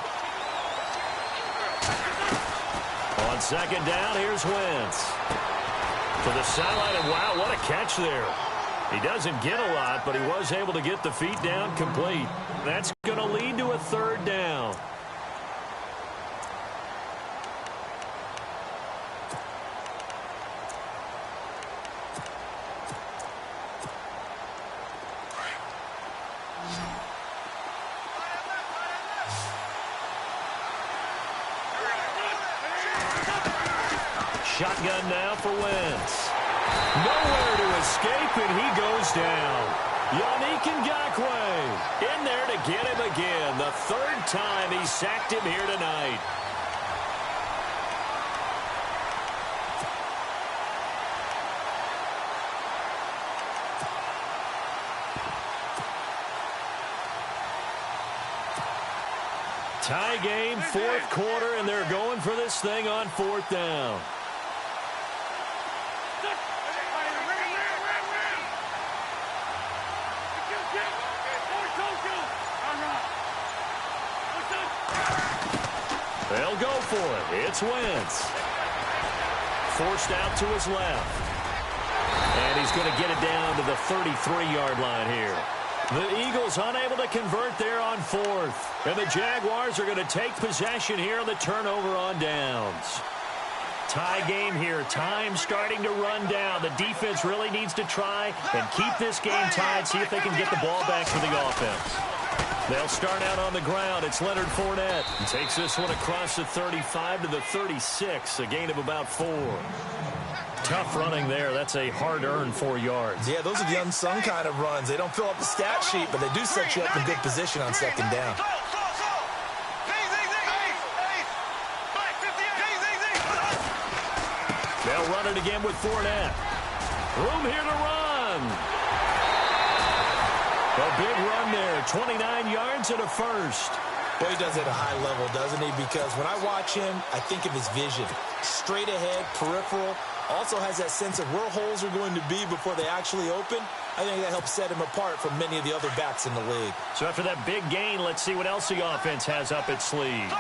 On 2nd down, here's Wentz. To the sideline, and wow, what a catch there. He doesn't get a lot, but he was able to get the feet down complete. That's going to lead to a 3rd down. Shotgun now for Wentz. Nowhere to escape, and he goes down. Yannick Ngakoue in there to get him again. The third time he sacked him here tonight. Tie game, fourth quarter, and they're going for this thing on fourth down. They'll go for it. It's Wentz. Forced out to his left. And he's going to get it down to the 33-yard line here. The Eagles unable to convert there on fourth. And the Jaguars are going to take possession here on the turnover on downs. Tie game here. Time starting to run down. The defense really needs to try and keep this game tied, see if they can get the ball back for the offense. They'll start out on the ground. It's Leonard Fournette. He takes this one across the 35 to the 36, a gain of about 4. Tough running there. That's a hard-earned 4 yards. Yeah, those are the unsung kind of runs. They don't fill up the stat sheet, but they do set you up in good position on second down. They'll run it again with Fournette. Room here to run. A big run there, 29 yards and a first. Well, he does it at a high level, doesn't he? Because when I watch him, I think of his vision. Straight ahead, peripheral. Also has that sense of where holes are going to be before they actually open. I think that helps set him apart from many of the other backs in the league. So after that big gain, let's see what else the offense has up its sleeve.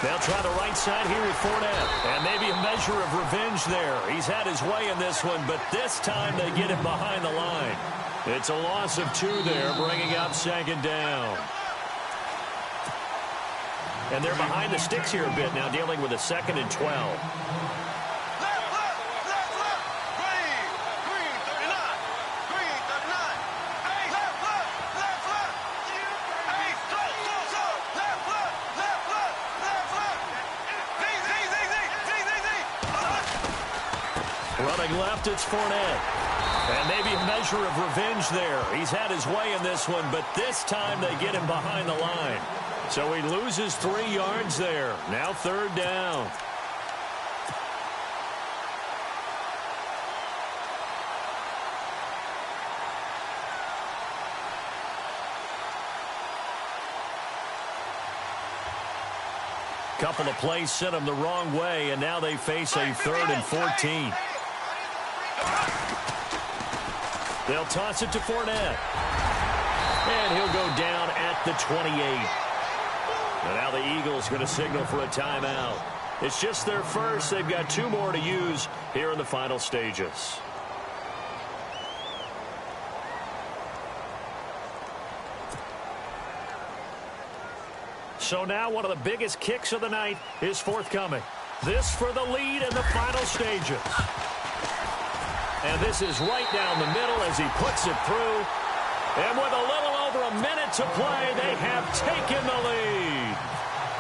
They'll try the right side here with Fournette. And maybe a measure of revenge there. He's had his way in this one, but this time they get him behind the line. It's a loss of 2 there, bringing up second down. And they're behind the sticks here a bit now, dealing with a 2nd and 12. Running left, it's Fournette. And maybe a measure of revenge there. He's had his way in this one, but this time they get him behind the line. So he loses 3 yards there. Now third down. Couple of plays sent them the wrong way, and now they face a 3rd and 14. They'll toss it to Fournette. And he'll go down at the 28. And now the Eagles going to signal for a timeout. It's just their first. They've got 2 more to use here in the final stages. So now one of the biggest kicks of the night is forthcoming. This for the lead in the final stages. And this is right down the middle as he puts it through. And with a little over a minute to play, they have taken the lead.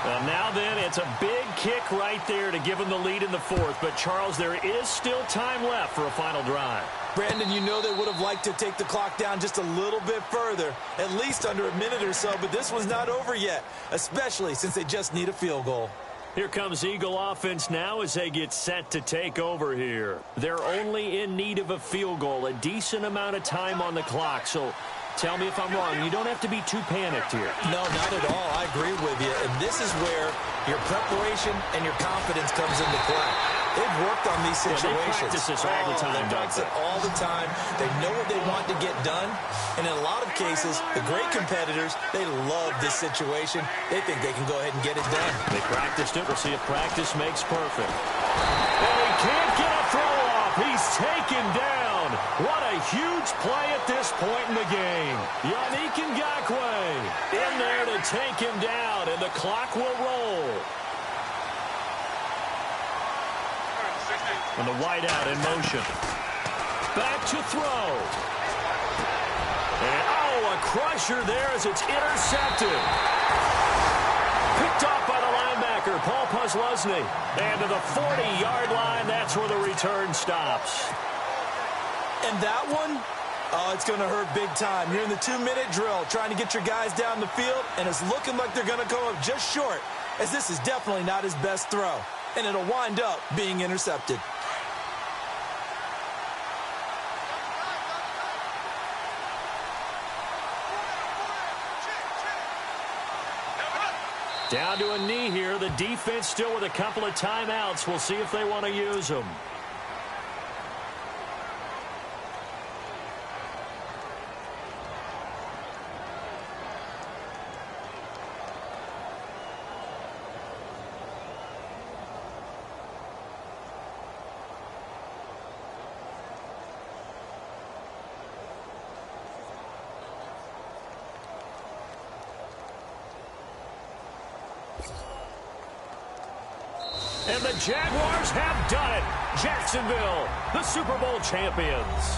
And now then, it's a big kick right there to give them the lead in the 4th. But, Charles, there is still time left for a final drive. Brandon, you know they would have liked to take the clock down just a little bit further, at least under a minute or so. But this one's not over yet, especially since they just need a field goal. Here comes Eagle offense now as they get set to take over here. They're only in need of a field goal, a decent amount of time on the clock. So tell me if I'm wrong. You don't have to be too panicked here. No, not at all. I agree with you. And this is where your preparation and your confidence comes into play. They've worked on these situations. They practice this all the time. They practice it all the time. They know what they want to get done. And in a lot of cases, the great competitors, they love this situation. They think they can go ahead and get it done. They practiced it. We'll see if practice makes perfect. And he can't get a throw off. He's taken down. What a huge play at this point in the game. Yannick Ngakoue in there to take him down, and the clock will roll. And the wideout in motion. Back to throw. And, oh, a crusher there as it's intercepted. Picked off by the linebacker, Paul Posluszny. And to the 40-yard line, that's where the return stops. And that one, oh, it's going to hurt big time. You're in the 2-minute drill trying to get your guys down the field, and it's looking like they're going to come up just short, as this is definitely not his best throw. And it'll wind up being intercepted. Down to a knee here. The defense still with a couple of timeouts. We'll see if they want to use them. And the Jaguars have done it. Jacksonville, the Super Bowl champions.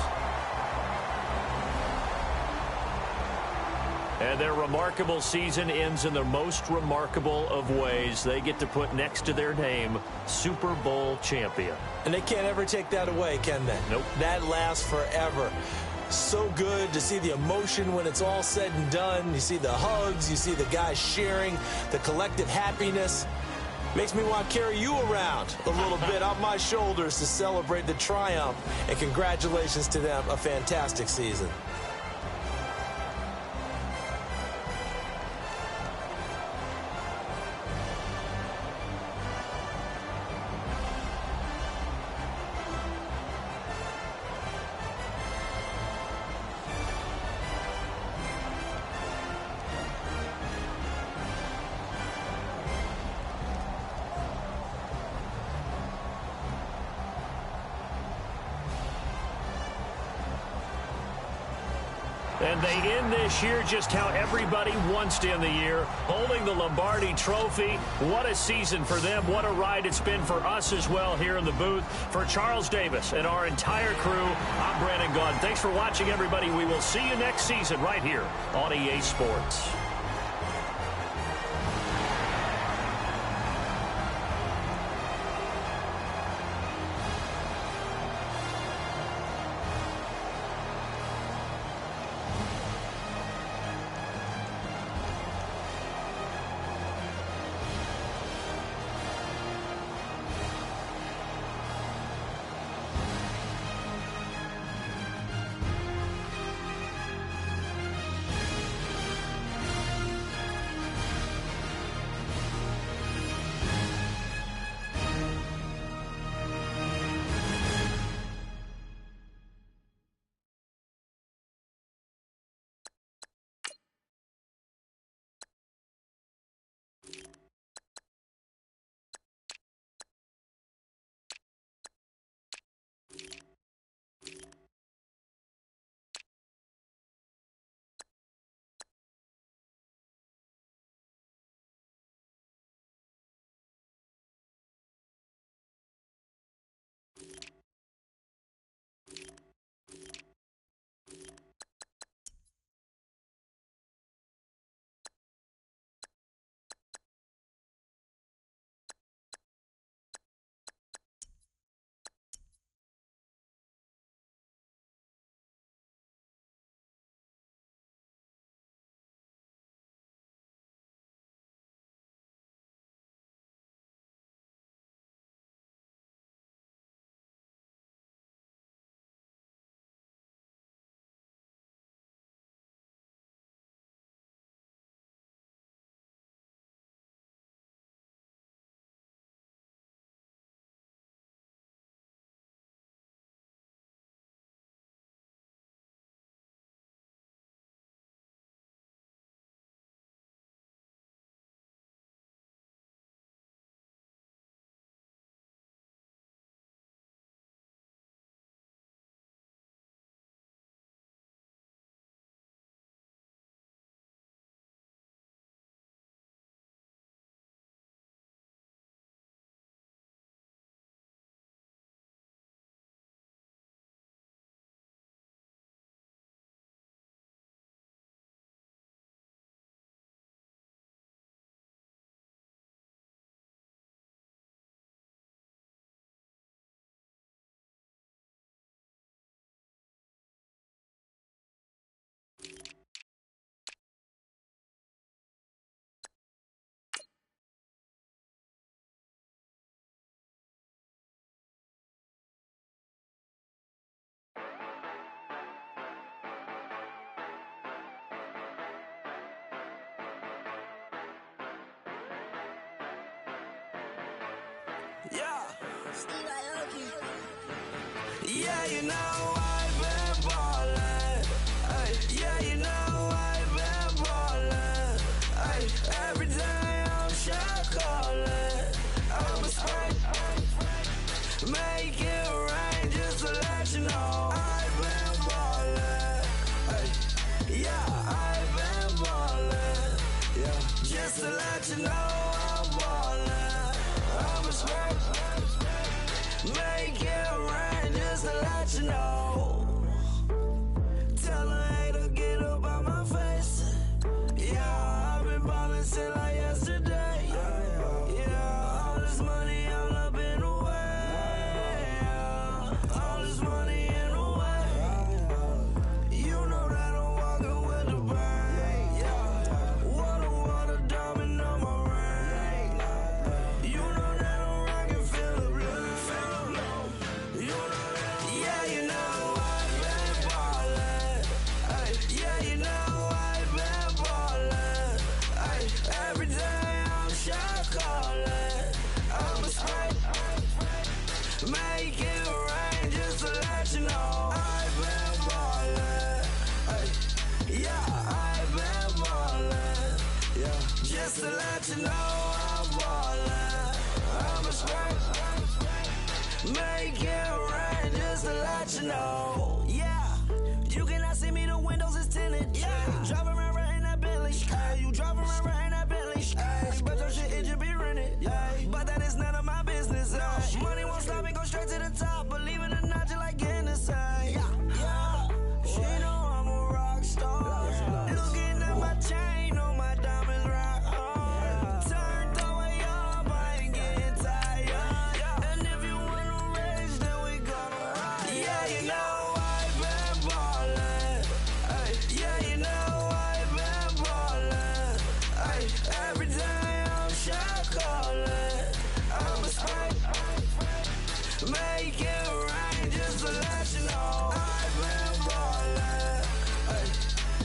And their remarkable season ends in the most remarkable of ways. They get to put next to their name, Super Bowl champion. And they can't ever take that away, can they? Nope. That lasts forever. So good to see the emotion when it's all said and done. You see the hugs, you see the guys sharing, the collective happiness. Makes me want to carry you around a little bit on my shoulders to celebrate the triumph. And congratulations to them, a fantastic season. And they end this year just how everybody wants to end the year, holding the Lombardi Trophy. What a season for them. What a ride it's been for us as well here in the booth. For Charles Davis and our entire crew, I'm Brandon Gaudin. Thanks for watching, everybody. We will see you next season right here on EA Sports. Yeah. Yeah, you know I've been ballin'. Ay, yeah, you know I've been ballin'. Ay, every day I'm shot callin'. I'm a spray. Make it rain just to let you know I've been ballin'. Ay, yeah, I've been ballin'. Yeah, just to let you know I'm ballin'. I'm a spray. Make it rain just to let you know. Tell a hater get up out my face. Yeah, I've been ballin' since like yesterday. Yeah, all this money all up in the way. Yeah, all this money in the way. You know that I'm walking with the bang. Yeah, water, diamond on my ring. You know that I'm rockin', feel the blue. You know that, yeah, you know I've been ballin'. Ay, yeah, you know I've been ballin'. Ay, every day I'm shot callin'. I'm a spray. Make it rain just to let you know I've been ballin'. Ay, yeah, I've been ballin'. Yeah, just to let you know I'm ballin'. I'm a spray. Make it rain just to let you know. Yeah, you cannot see me, the windows is tinted. Yeah, driving around right in that Bentley. Ay, you driving around right in that Bentley. Ay, but your shit, it just be rented. Yeah, but that is none of my business. Ay. Money won't stop me, go straight to the top. Believe it or not, you like getting the same. Yeah, she know I'm a rock star. Looking at my chain, on my diamonds rock hard. Turned the way up, I ain't getting tired. And if you wanna race, then we gonna ride. Yeah, you know I've been ballin'. Ay, yeah, you know I've been ballin'. Ay, every day I'm shot callin'. I'm a spray. Make it rain just to let you know I've been ballin'. Ay,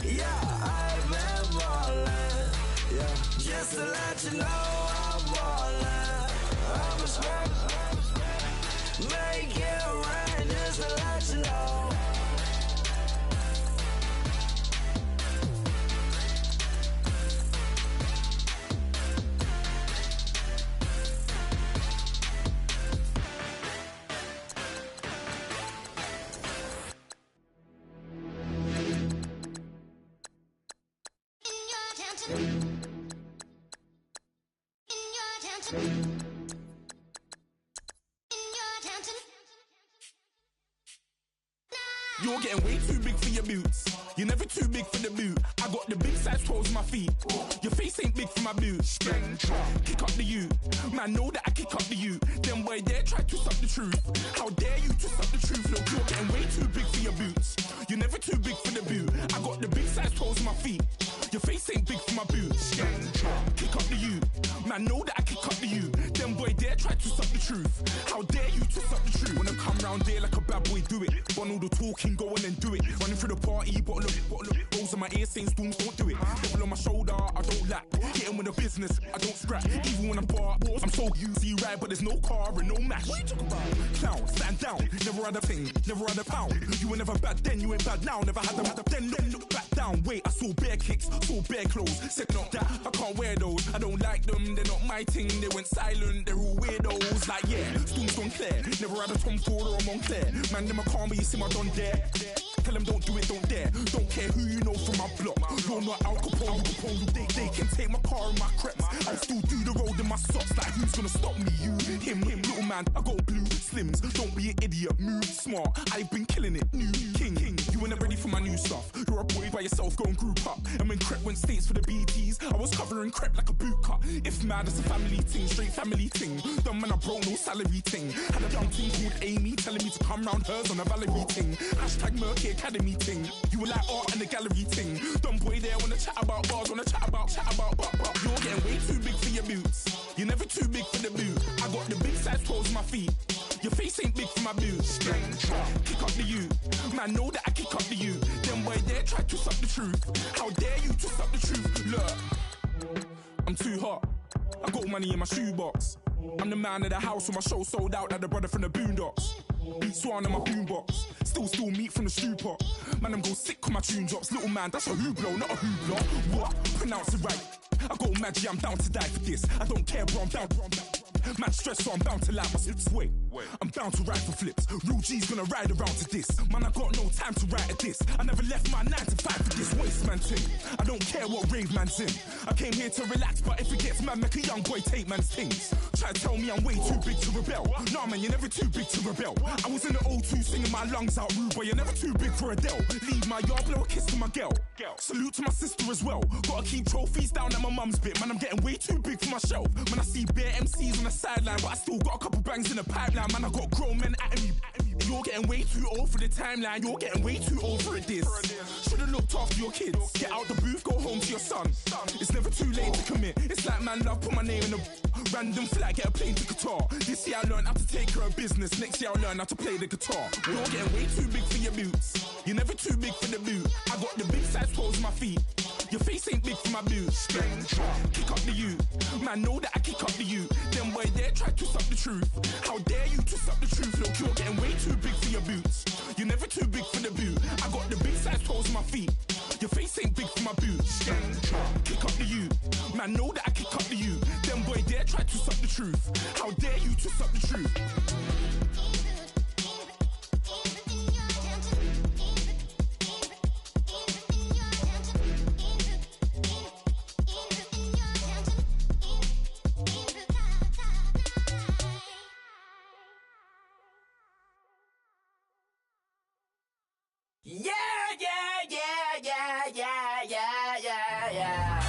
yeah, I've been ballin'. Yeah, just to let you know I'm ballin'. I'm a spray. Make it rain just to let you know. You're getting way too big for your boots. You're never too big for the boot. I got the big size toes on my feet. Your face ain't big for my boots. Kick up the you. Man, know that I kick up the you. Then boy dare try to stop the truth. How dare you to stop the truth? Look, you're getting way too big for your boots. You're never too big for the boot. I got the big size toes on my feet. Your face ain't big for my boots. Kick up the you. Man, know that I kick up the you. Then boy dare try to stop the truth. How dare you to stop the truth? When I come round there like a bad boy, do it. Bun all the talking, go on and do it. Running through the party, bottle of rolls in my ear saying storms, don't do it. Devil on my shoulder, I don't lack. Hitting with a business, I don't scrap. Even when I'm bar, I'm so easy right, but there's no car and no match. What you talking about? Clown, stand down, never had a thing, never had a pound. You were never bad then, you ain't bad now, never had a then look back down. Wait, I saw bare kicks, saw bare clothes. Said not that, I can't wear those. I don't like them, they're not my thing. They went silent, they're all weirdos. Like yeah, storms gone clear. Never had a Tom Ford or a Montclair. Man, them a call me, you see my done there. Tell them don't do it, don't dare. Don't care who you know from my block. You're not Al Capone, they can take my car and my creps. I'll still do the road in my socks. Like who's gonna stop me? You, him, little man. I got blue slims. Don't be an idiot, move smart. I've been killing it, new king. You were never ready for my new stuff. You're a boy by yourself, go and group up. And when Crep went states for the BTs, I was covering Crep like a boot cut. If mad, it's a family thing, straight family thing. Dumb man, I broke no salary thing. Had a young thing called Amy telling me to come round hers on a Valerie thing. Hashtag Murky Academy thing. You were like art and the gallery thing. Dumb boy there wanna chat about bars, wanna chat about. You're getting way too big for your boots. You're never too big for the boot. I got the big size toes on my feet. Your face ain't big for my boots. Kick up the you. Man, know that I kick up the you. Then boy dare try to stop the truth. How dare you to stop the truth? Look, I'm too hot. I got money in my shoebox. I'm the man of the house when my show sold out like the brother from the Boondocks. Beat Swan on my boombox. Still meat from the stew pot. Man, I'm go sick with my tune drops. Little man, that's a hooblo, not a hoobla. What? Pronounce it right. I go mad, yeah, I'm down to die for this. I don't care, bro, I'm down. Man stressed, so I'm bound to lie my slips. Wait, I'm bound to ride for flips. Real G's gonna ride around to this. Man, I got no time to write at this. I never left my 9 to 5 for this waste man thing. I don't care what rave man's in. I came here to relax, but if it gets mad, make a young boy take man's things. Try to tell me I'm way too big to rebel. Nah, man, you're never too big to rebel. I was in the O2 singing my lungs out rude, but you're never too big for Adele. Leave my yard, blow a kiss to my girl. Salute to my sister as well. Gotta keep trophies down at my mum's bit. Man, I'm getting way too big for my shelf. Man, I see bare MCs on the sideline, but I still got a couple bangs in the pipeline. Man, I got grown men at me. You're getting way too old for the timeline. You're getting way too old for this. Should've looked after your kids. Get out the booth, go home to your son. It's never too late to commit. It's like man love, put my name in a random flat, get a plane to Qatar. This year I learned how to take care of business. Next year I'll learn how to play the guitar. You're getting way too big for your boots. You're never too big for the boot. I got the big size toes on my feet. Your face ain't big for my boots. Kick up the you. Man, know that I kick up the you. Them boy there try to twist up the truth. How dare you twist up the truth? Look, you're getting way too big for your boots. You're never too big for the boot. I got the big size toes on my feet. Your face ain't big for my boots. Kick up the you. Man, know that I kick up the you. Them boy there try to twist up the truth. How dare you twist up the truth? Yeah, yeah, yeah, yeah, yeah, yeah, yeah, yeah.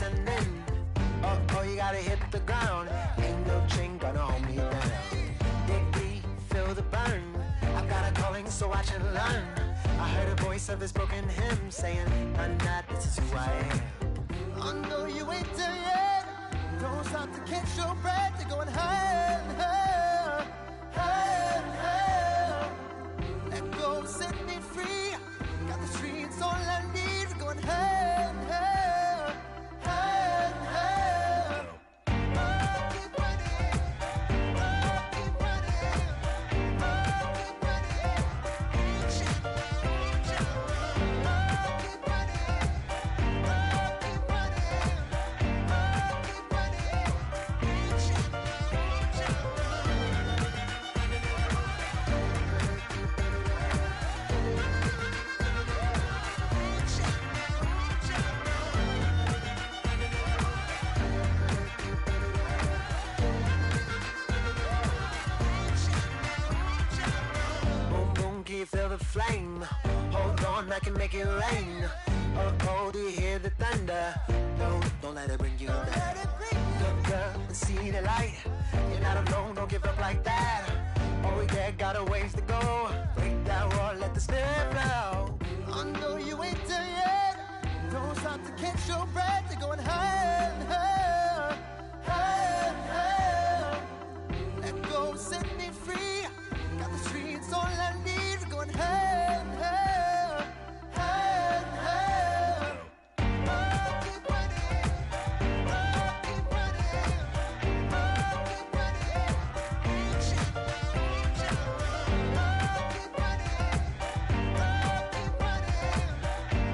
descending. Oh, you gotta hit the ground. Ain't no chain gonna hold me down. Dig deep, feel the burn. I've got a calling, so watch and learn. I heard a voice of his broken hymn saying, "I'm not, this is who I am." I know you ain't there yet. Don't stop to catch your breath. You're going higher, higher, higher, higher. Let go, set me free. Got the streets all I need. We're going higher, higher, higher, higher. Oh, keep running. Oh, keep running. Oh, keep running. Reach out, reach out. Oh, keep running. Oh, keep running. Oh, keep running. Reach out, reach out. Boom, boom, can you feel the flame? Hold on, I can make it rain. Oh, do you hear the thunder? No, don't let it bring you down. Look up and see the light. You're not alone, don't give up like that. Oh yeah, got a ways to go. Break that wall, let the spirit flow. I know you ain't there yet. Don't stop to catch your breath. You're going higher, higher, higher, higher. Let go, set me free. Got the streets all I need. We're going higher, higher, higher, higher. Oh, keep running. Oh, keep running. Oh, keep running. Reach out, reach out. Oh, keep running. Oh, keep running.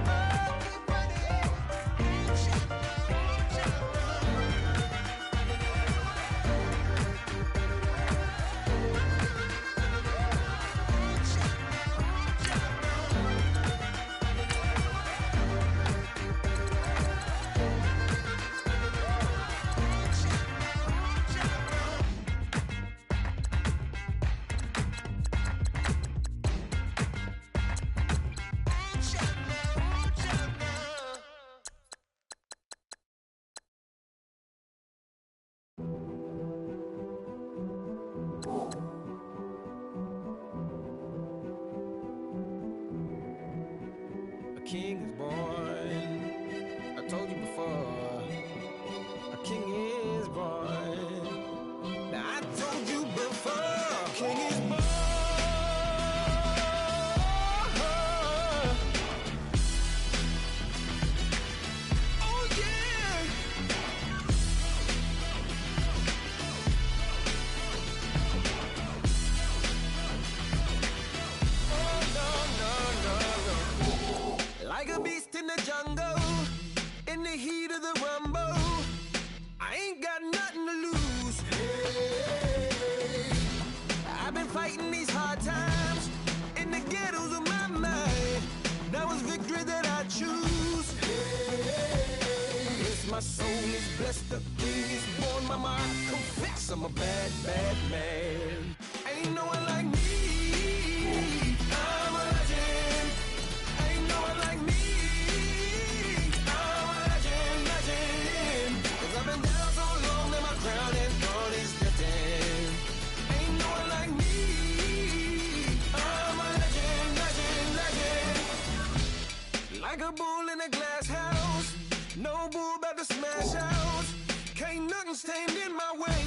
Oh, keep running. Reach out, reach out. A king is born. I told you before. A king is born. Now I told you before. A king is born. Oh yeah. Oh no no no no. Like a beast in the jungle, in the heat of the rumble, I ain't got nothing to lose. Hey, I've been fighting these hard times in the ghettos of my mind. Now it's victory that I choose. Hey, yes, my soul is blessed, the king is born. Mama, I confess I'm a bad, bad man. Ain't no one like me. I'm a legend. Ain't no one like me. I'm a legend, legend. 'Cause I've been down so long that my crown and throne is destined. Ain't no one like me. I'm a legend, legend, legend. Like a bull in a glass house. No bull about to smash out. Can't nothing stand in my way.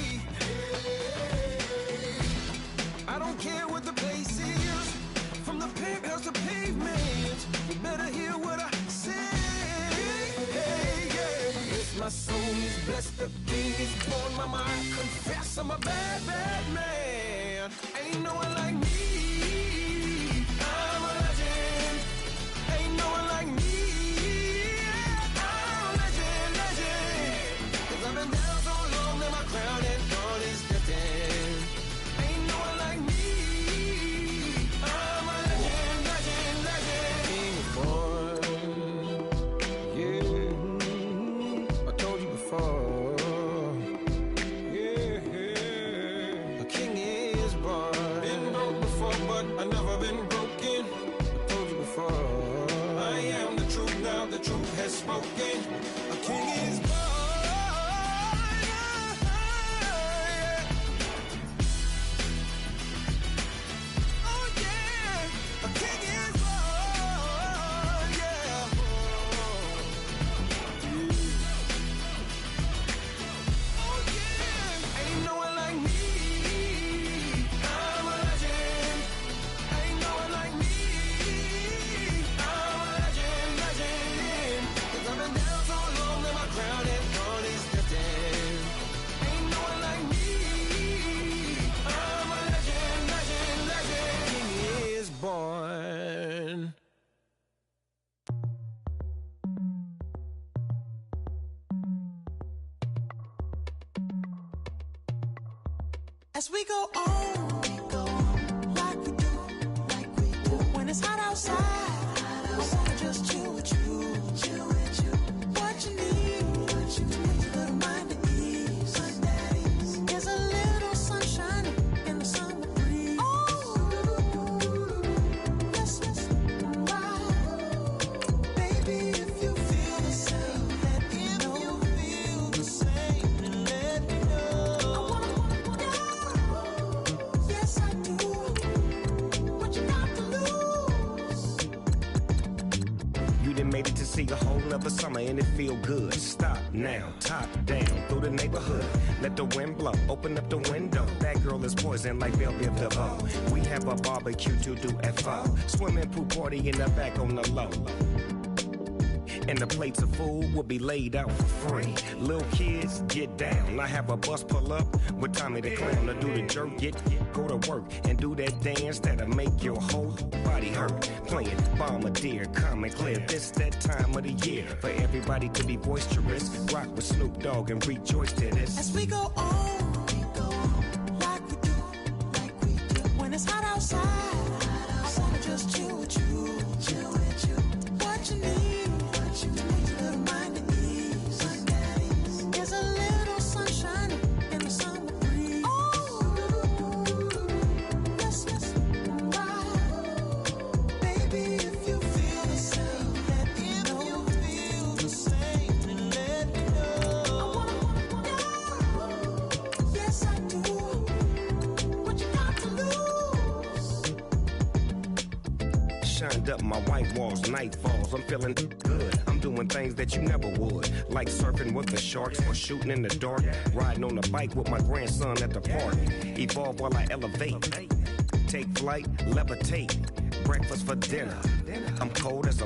I don't care what the place is, from the penthouse to pavement. You better hear what I say. Hey, yeah. Yes, my soul is blessed, the king is born. Mama, I confess I'm a bad, bad man. Ain't no one like me. I'm a legend. Ain't no one like me. I'm a legend, legend. 'Cause I've been down so long that my crown and throne is destined. Ain't no one like me. I'm a legend, legend, legend. King is born. Yeah, I told you before. Yeah, the king is born. Been broke before, but I never been broken. I told you before. I am the truth now. The truth has spoken. A king is born. As we go on, like we do. When it's hot outside, I wanna just chill with you. What you need, a little mind at ease. There's a little sunshine in the summer breeze. Oh, let's ride. Baby, if you feel the same, let me know. If you feel the same, then let me know. Yes, I do. What you got to lose? You done made it to see a whole nother summer and it feel good. Stop now, top down, through the neighborhood. Let the wind blow, open up the window. That girl is poison like Belleville DeVoe. We have a barbecue to do FO. Swimming pool party in the back on the low. And the plates of food will be laid out for free. Little kids, get down. I have a bus pull up with Tommy the Clown to do the jerk, go to work and do that dance that'll make your whole body hurt. Playing Bombardier, calm and clear. This that time of the year for everybody to be boisterous. Rock with Snoop Dogg and rejoice to this. As we go on, like we do. When it's hot outside, I wanna just chill with you. What you need, a little mind at ease. There's a little sunshine in the summer breeze. Oh, let's ride. Baby, if you feel the same, let me know. If you feel the same, then let me know. Yes, I do. What you got to lose? Shined up my white walls, night falls. I'm feeling good. I'm doing things that you never would, like surfing with the sharks or shooting in the dark. Riding on a bike with my grandson at the park. Evolve while I elevate. Take flight, levitate. Breakfast for dinner. I'm cold as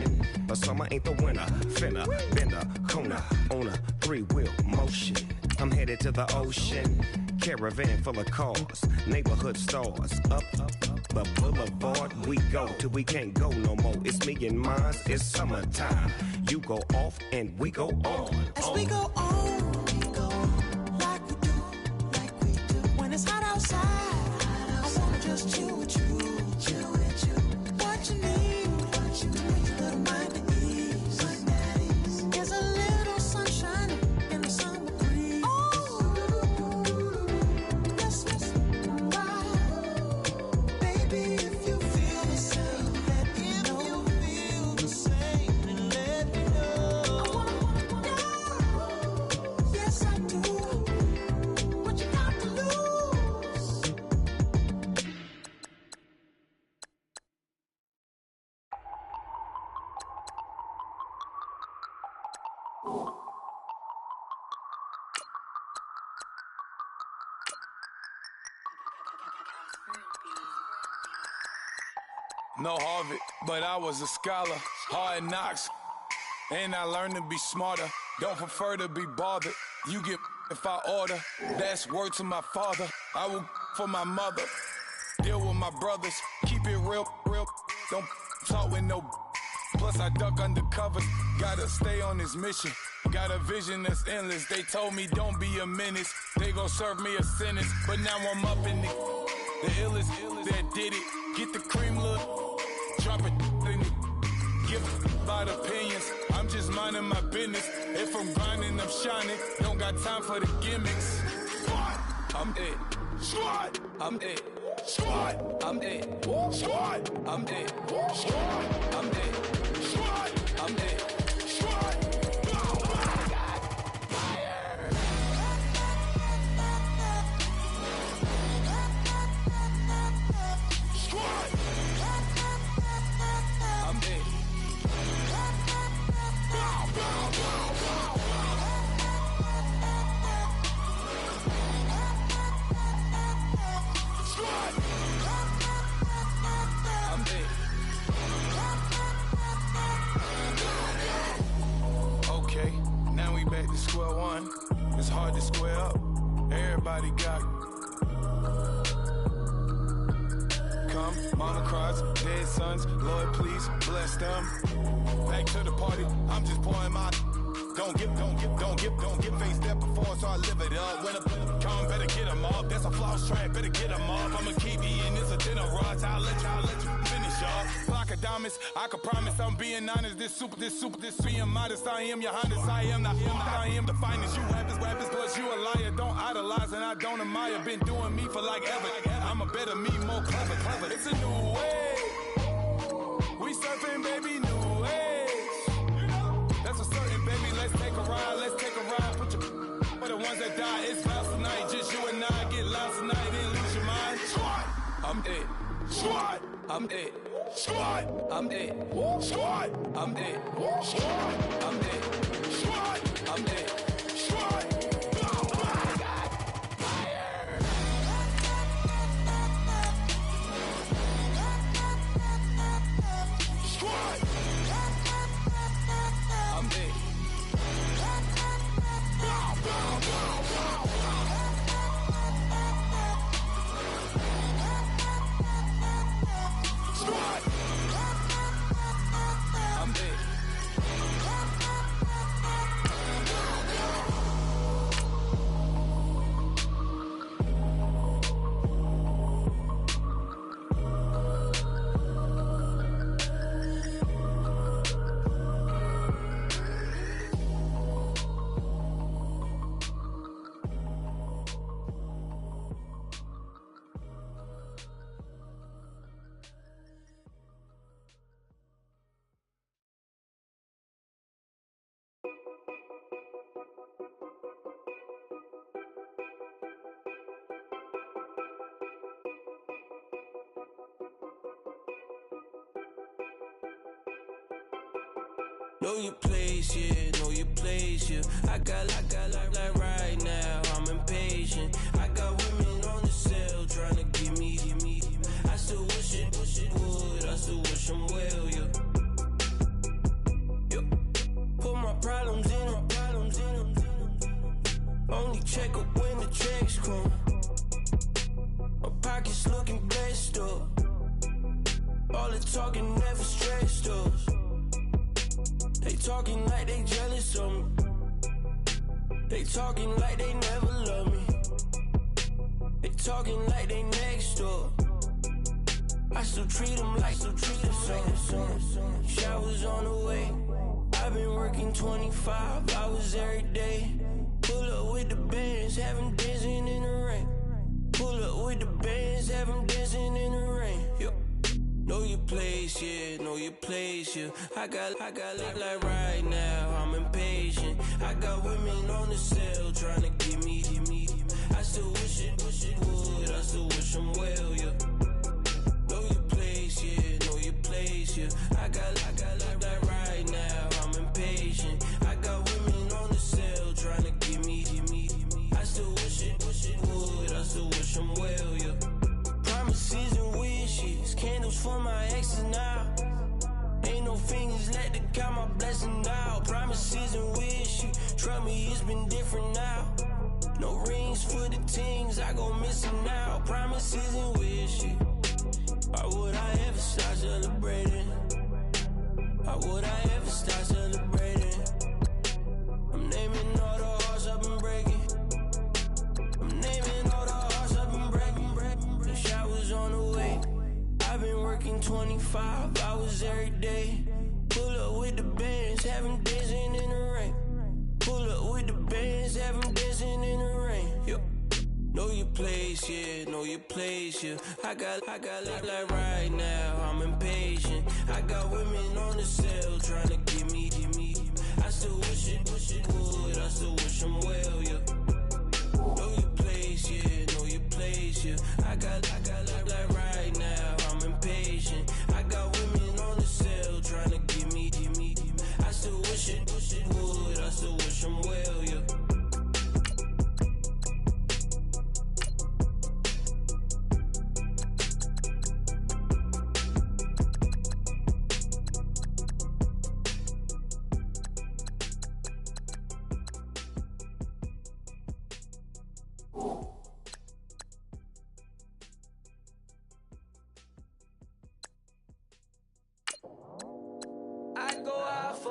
but summer ain't the winter. Finna, bender, Kona, on a 3-wheel motion. I'm headed to the ocean. Caravan full of cars, neighborhood stars. Up the boulevard we go till we can't go no more. It's me and mine, it's summertime. You go off and we go on. As we go on, like we do. When it's hot outside, I wanna just chill with you. What you need, a little mind at ease. There's a little sunshine in the summer breeze. Oh, let's ride. Baby, if you feel the same, let me know. If you feel the same, then let me know. Yes, I do. What you got to lose? No Harvard, but I was a scholar. Hard knocks, and I learned to be smarter. Don't prefer to be bothered. You get if I order. That's word to my father. I will for my mother. Deal with my brothers. Keep it real. Don't talk with no. Plus I duck undercover. Gotta stay on this mission. Got a vision that's endless. They told me don't be a menace. They gon' serve me a sentence. But now I'm up in it. The illest that did it. Get the cream look. Drop it in it. Give about opinions. I'm just minding my business. If I'm grinding, I'm shining. Don't got time for the gimmicks. Squad, I'm it. Squad, I'm it. Squad, I'm it. Squad, I'm it. Squad, I'm it. Squad, I'm it. Squad. Back to square one. It's hard to square up. Everybody got come. Mama cries, dead sons. Lord, please bless them. Back to the party. I'm just pouring my. Don't Don't give face that before, so I live it up. When a come, better get them up. That's a floss track, better get them up. I'ma keep eating this a dinner rush. I'll let you finish up. Flock of diamonds, I can promise I'm being honest. This being modest. I am your Highness. I am the finest. You rappers, plus you a liar. Don't idolize and I don't admire. Been doing me for like ever. I'm a better me, more clever. It's a new way. We surfing, baby, new age. That's a certain, baby. Let's take a ride. Put your for the ones that die. It's lost tonight. Just you and I get lost tonight. Then lose your mind. Squad, I'm dead. Squad, I'm dead. Squad, I'm dead. Squad, I'm dead. Squad, I'm dead. Squad, I'm dead. Squad. Know your place, yeah, know your place, yeah. I got like right now, I'm impatient. I got women on the cell trying to give me. I still wish it would, I still wish them well, yeah. Put my problems in them. Only check up when the checks come. My pockets looking blessed up. All the talking never stressed us. They talking like they jealous of me. They talking like they never love me. They talking like they next door. I still treat them like so. Showers on the way. I've been working 25 hours every day. Pull up with the bands, have them dancing in the rain. Pull up with the bands, have them dancing in the rain. Yo. Know your place, yeah, know your place, yeah. I got like right now, I'm impatient. I got women on the cell trying to give me. I still wish it would, I still wish them well, yeah. Know your place, yeah, know your place, yeah. I got like right now, I'm impatient. I got women on the cell trying to give me. I still wish it would, I still wish them well, yeah. Promises and wishes, candles for my exes now. Ain't no fingers left to count my blessing now. Promises and wishes, trust me, it's been different now. No rings for the teams, I go missing now. Promises and wishes, why would I ever start celebrating? Why would I ever start celebrating? I'm naming all the hearts I've been breaking. I'm naming all the hearts I've been breaking. The showers on the way. I've been working 25 hours every day. Pull up with the bands, have them dancing in the rain. Pull up with the bands, have them dancing in the rain. Yo. Know your place, yeah, know your place, yeah. I got like right now, I'm impatient. I got women on the cell trying to give me. I still wish it would, I still wish them well, yeah. Know your place, yeah, know your place, yeah. I got like right now, I'm impatient. I got women on the cell trying to give me. I still wish it would, I still wish them well, yeah.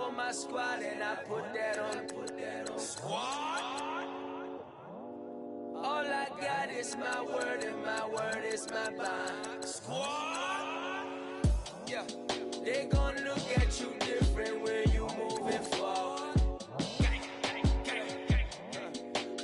for my squad and I put that on. Squad. All I got is my word and my word is my bond. Squad. Yeah. They gon' look at you different when you moving forward.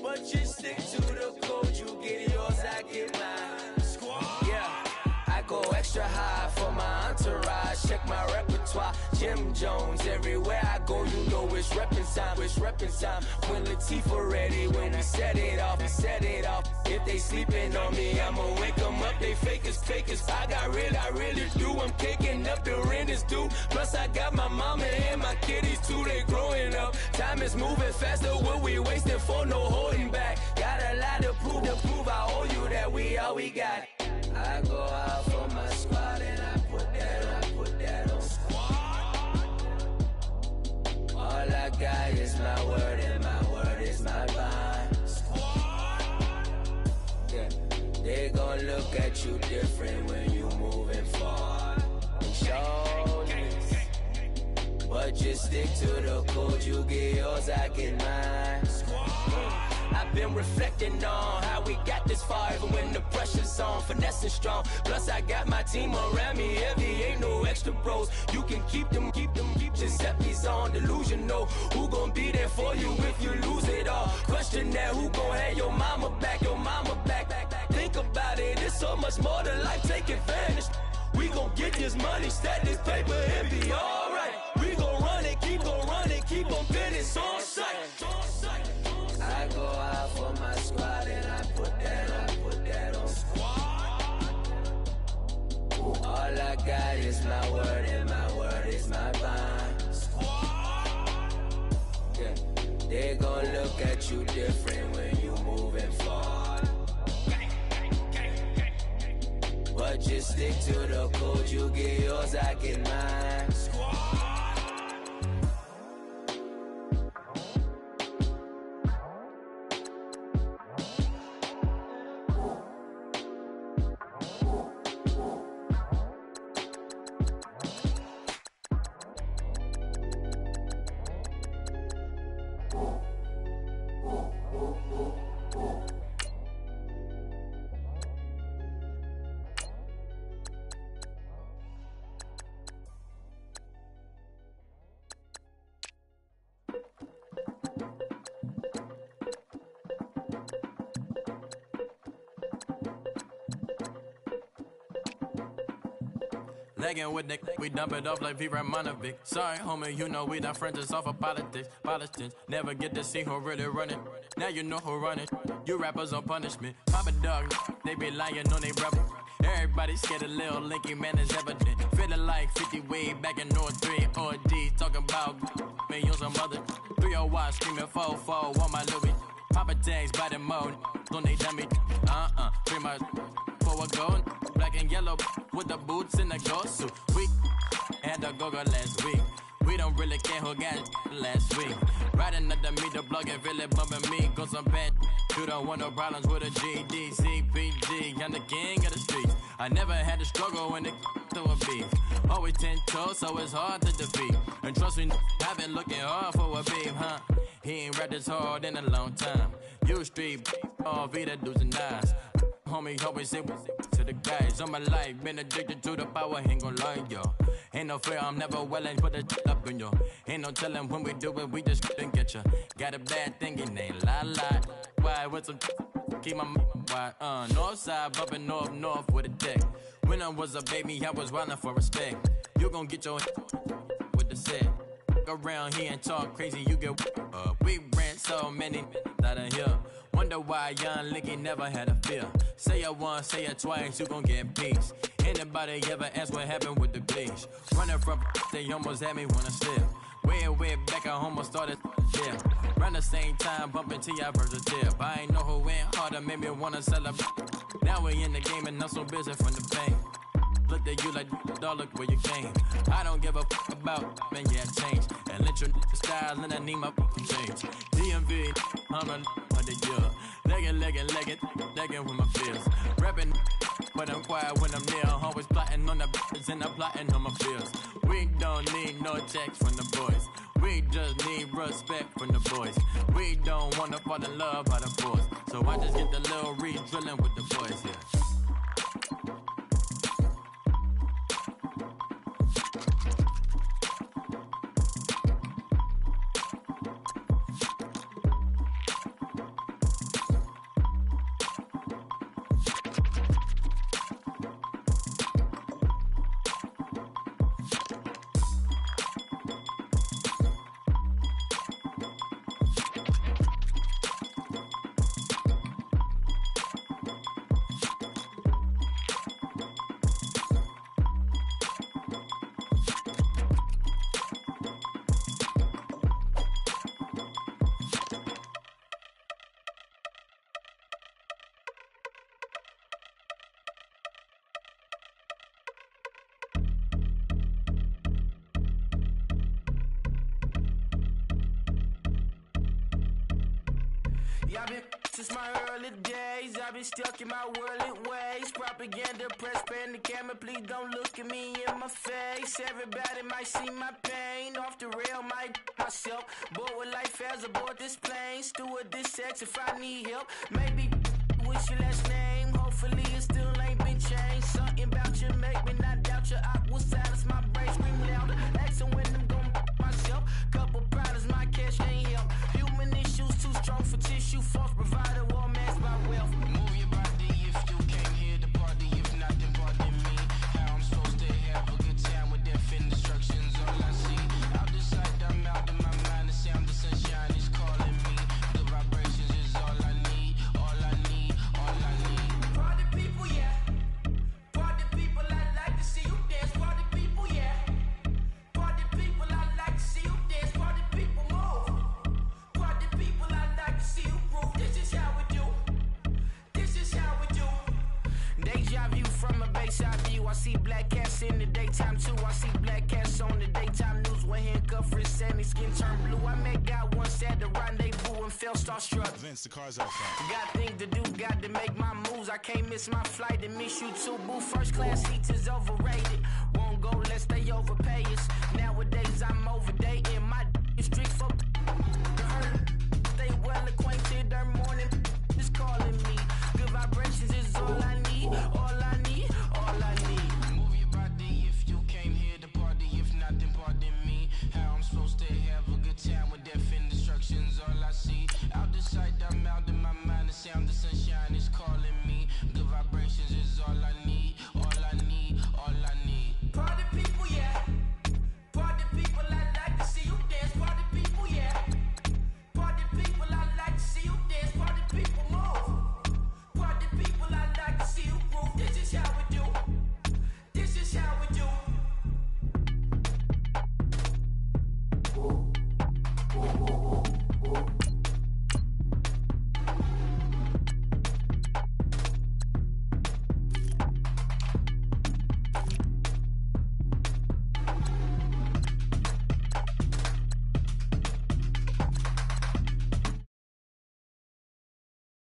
But you stick to the code, you get yours, I get mine. Squad. Yeah. I go extra high for my entourage. Check my repertoire. Jim Jones, everywhere I go, you know it's reppin' time. It's reppin' time. When Latifah ready, when we set it off, we set it off. If they sleeping on me, I'ma wake them up. They fakers. I really do. I'm kicking up the rent is due. Plus I got my mama and my kiddies too. They growing up. Time is moving faster. What we wasting for? No holding back. Got a lot to prove. I owe you that we all we got. I go out for my squad and I put that on. Squad. All I got is my word and my word is my bond. Squad. Yeah. They gon' look at you different when you moving forward. And show this. But just stick to the code, you get yours, I get mine. I've been reflecting on how we got this far, even when the pressure's on, finessing strong. Plus I got my team around me heavy, ain't no extra bros. You can keep them. Giuseppe's on delusional. Who gon' be there for you if you lose it all? Question that, who gon' have your mama back? Think about it, it's so much more to life, take advantage. We gon' get this money, stack this paper, and be alright. We gon' run it, keep on finish on sight. I go out for my squad and I put that on. Squad. All I got is my word and my word is my bond. Squad. Yeah. They gon' look at you different when you moving forward. But just stick to the code, you get yours, I get mine. Squad. Legging with Nick, we dump it off like V. Ramonovic. Sorry, homie, you know we not friends, it's off of politics. Politics, never get to see who really run it. Now you know who run it. You rappers on punishment. Papa dog, they be lying on they brother. Everybody scared a little linky, man, is evident. Feeling like 50 way back in 03 OD. Talking about me on some other 301 screaming 4-4 on my Louis. Papa tags by the mode, on they dummy. Pretty much for a gold. Black and yellow with the boots and the ghost suit. We had a go-go last week. We don't really care who got last week. Riding under me, the blog and really bumping me. Go some bad. You don't want no problems with a GD, CPG. I'm the king of the streets. I never had to struggle when it to a beef. Always 10 toes, so it's hard to defeat. And trust me, I've been looking hard for a beef, huh? He ain't rapped this hard in a long time. You street, all Vita dudes and eyes. Homie, always say to the guys on my life. Been addicted to the power, ain't gon' lie, yo. Ain't no fear, I'm never willing, put the up in yo. Ain't no telling when we do it, we just couldn't get ya. Got a bad thing, it ain't lie. Why, with some keep my wide, north side, bumping north with a deck. When I was a baby, I was wildin' for respect. You gon' get your with the set. Around here and talk crazy, you get we ran so many out of here. Wonder why young Licky never had a fear. Say it once, say it twice, you gon' get peace. Anybody ever ask what happened with the bleach? Running from they almost had me wanna slip. Way back, I almost started yeah. Around the same time, bumping till I burst a tip. I ain't know who went harder, made me wanna celebrate. Now we in the game and I'm so busy from the pain. Looked at you like, dog, look where you came. I don't give a about, man, yeah, change. And let your style and I need my change. DMV, I'm a year. Legging with my fears. Rapping, but I'm quiet when I'm near. Always plotting on the bitches and I'm plotting on my fears. We don't need no checks from the boys. We just need respect from the boys. We don't wanna fall in love by the force. So I just get the little re-drilling with the boys here. Y'all been since my early days. I've been stuck in my worldly ways. Propaganda, press, pan the camera. Please don't look at me in my face. Everybody might see my pain. Off the rail, might myself. Bored with life as aboard this plane. Steward this sex if I need help. Maybe what's your last name? Hopefully it still ain't been changed. Something about you make me not doubt your I will silence my brain. Scream louder. Asking when I'm gon' myself. Couple problems, my cash ain't help. Human issues too strong for tissue. False provider, war masked by wealth. Move your body if you came here to party. If not, then pardon me. How I'm supposed to have a good time with death and destruction's all I see. Out the sight, I'm out of my mind. The sound of sunshine is calling me. The vibrations is all I need. All I need, all I need. Party people, yeah. Party people, I like to see you dance. Party people, yeah. Party people, I like to see you dance. Party people, move. Party people, I like to see you groove. This is how we do. This is how we do. Deja view from a bayside view. I see black cats in the daytime too. I see black cats on the daytime news. When handcuffed, wrist and his skin turned blue. I met God once at the rendezvous and felt starstruck. Vince, the car's out front. Got things to do, got to make my moves. I can't miss my flight and miss you too, boo. First class seats is overrated. Won't go lest they overpay us. Nowadays I'm overdating. My street folk hurt. They well acquainted. Their morning is calling me. Good vibrations is all I need. All I need. All I need. Move your body if you came here to party. If not, then pardon me. How I'm supposed to have a good time with death and destruction's all I see. Out the sight, I'm out of my mind. The sound of sunshine is calling me. Good vibrations is all I need. All I need. All I need. Party people, yeah. Party people, I like to see you dance. Party people, yeah. Party people, I like to see you dance. Party people, move. Party people, I like to see you groove. This is how we do. This is how we do.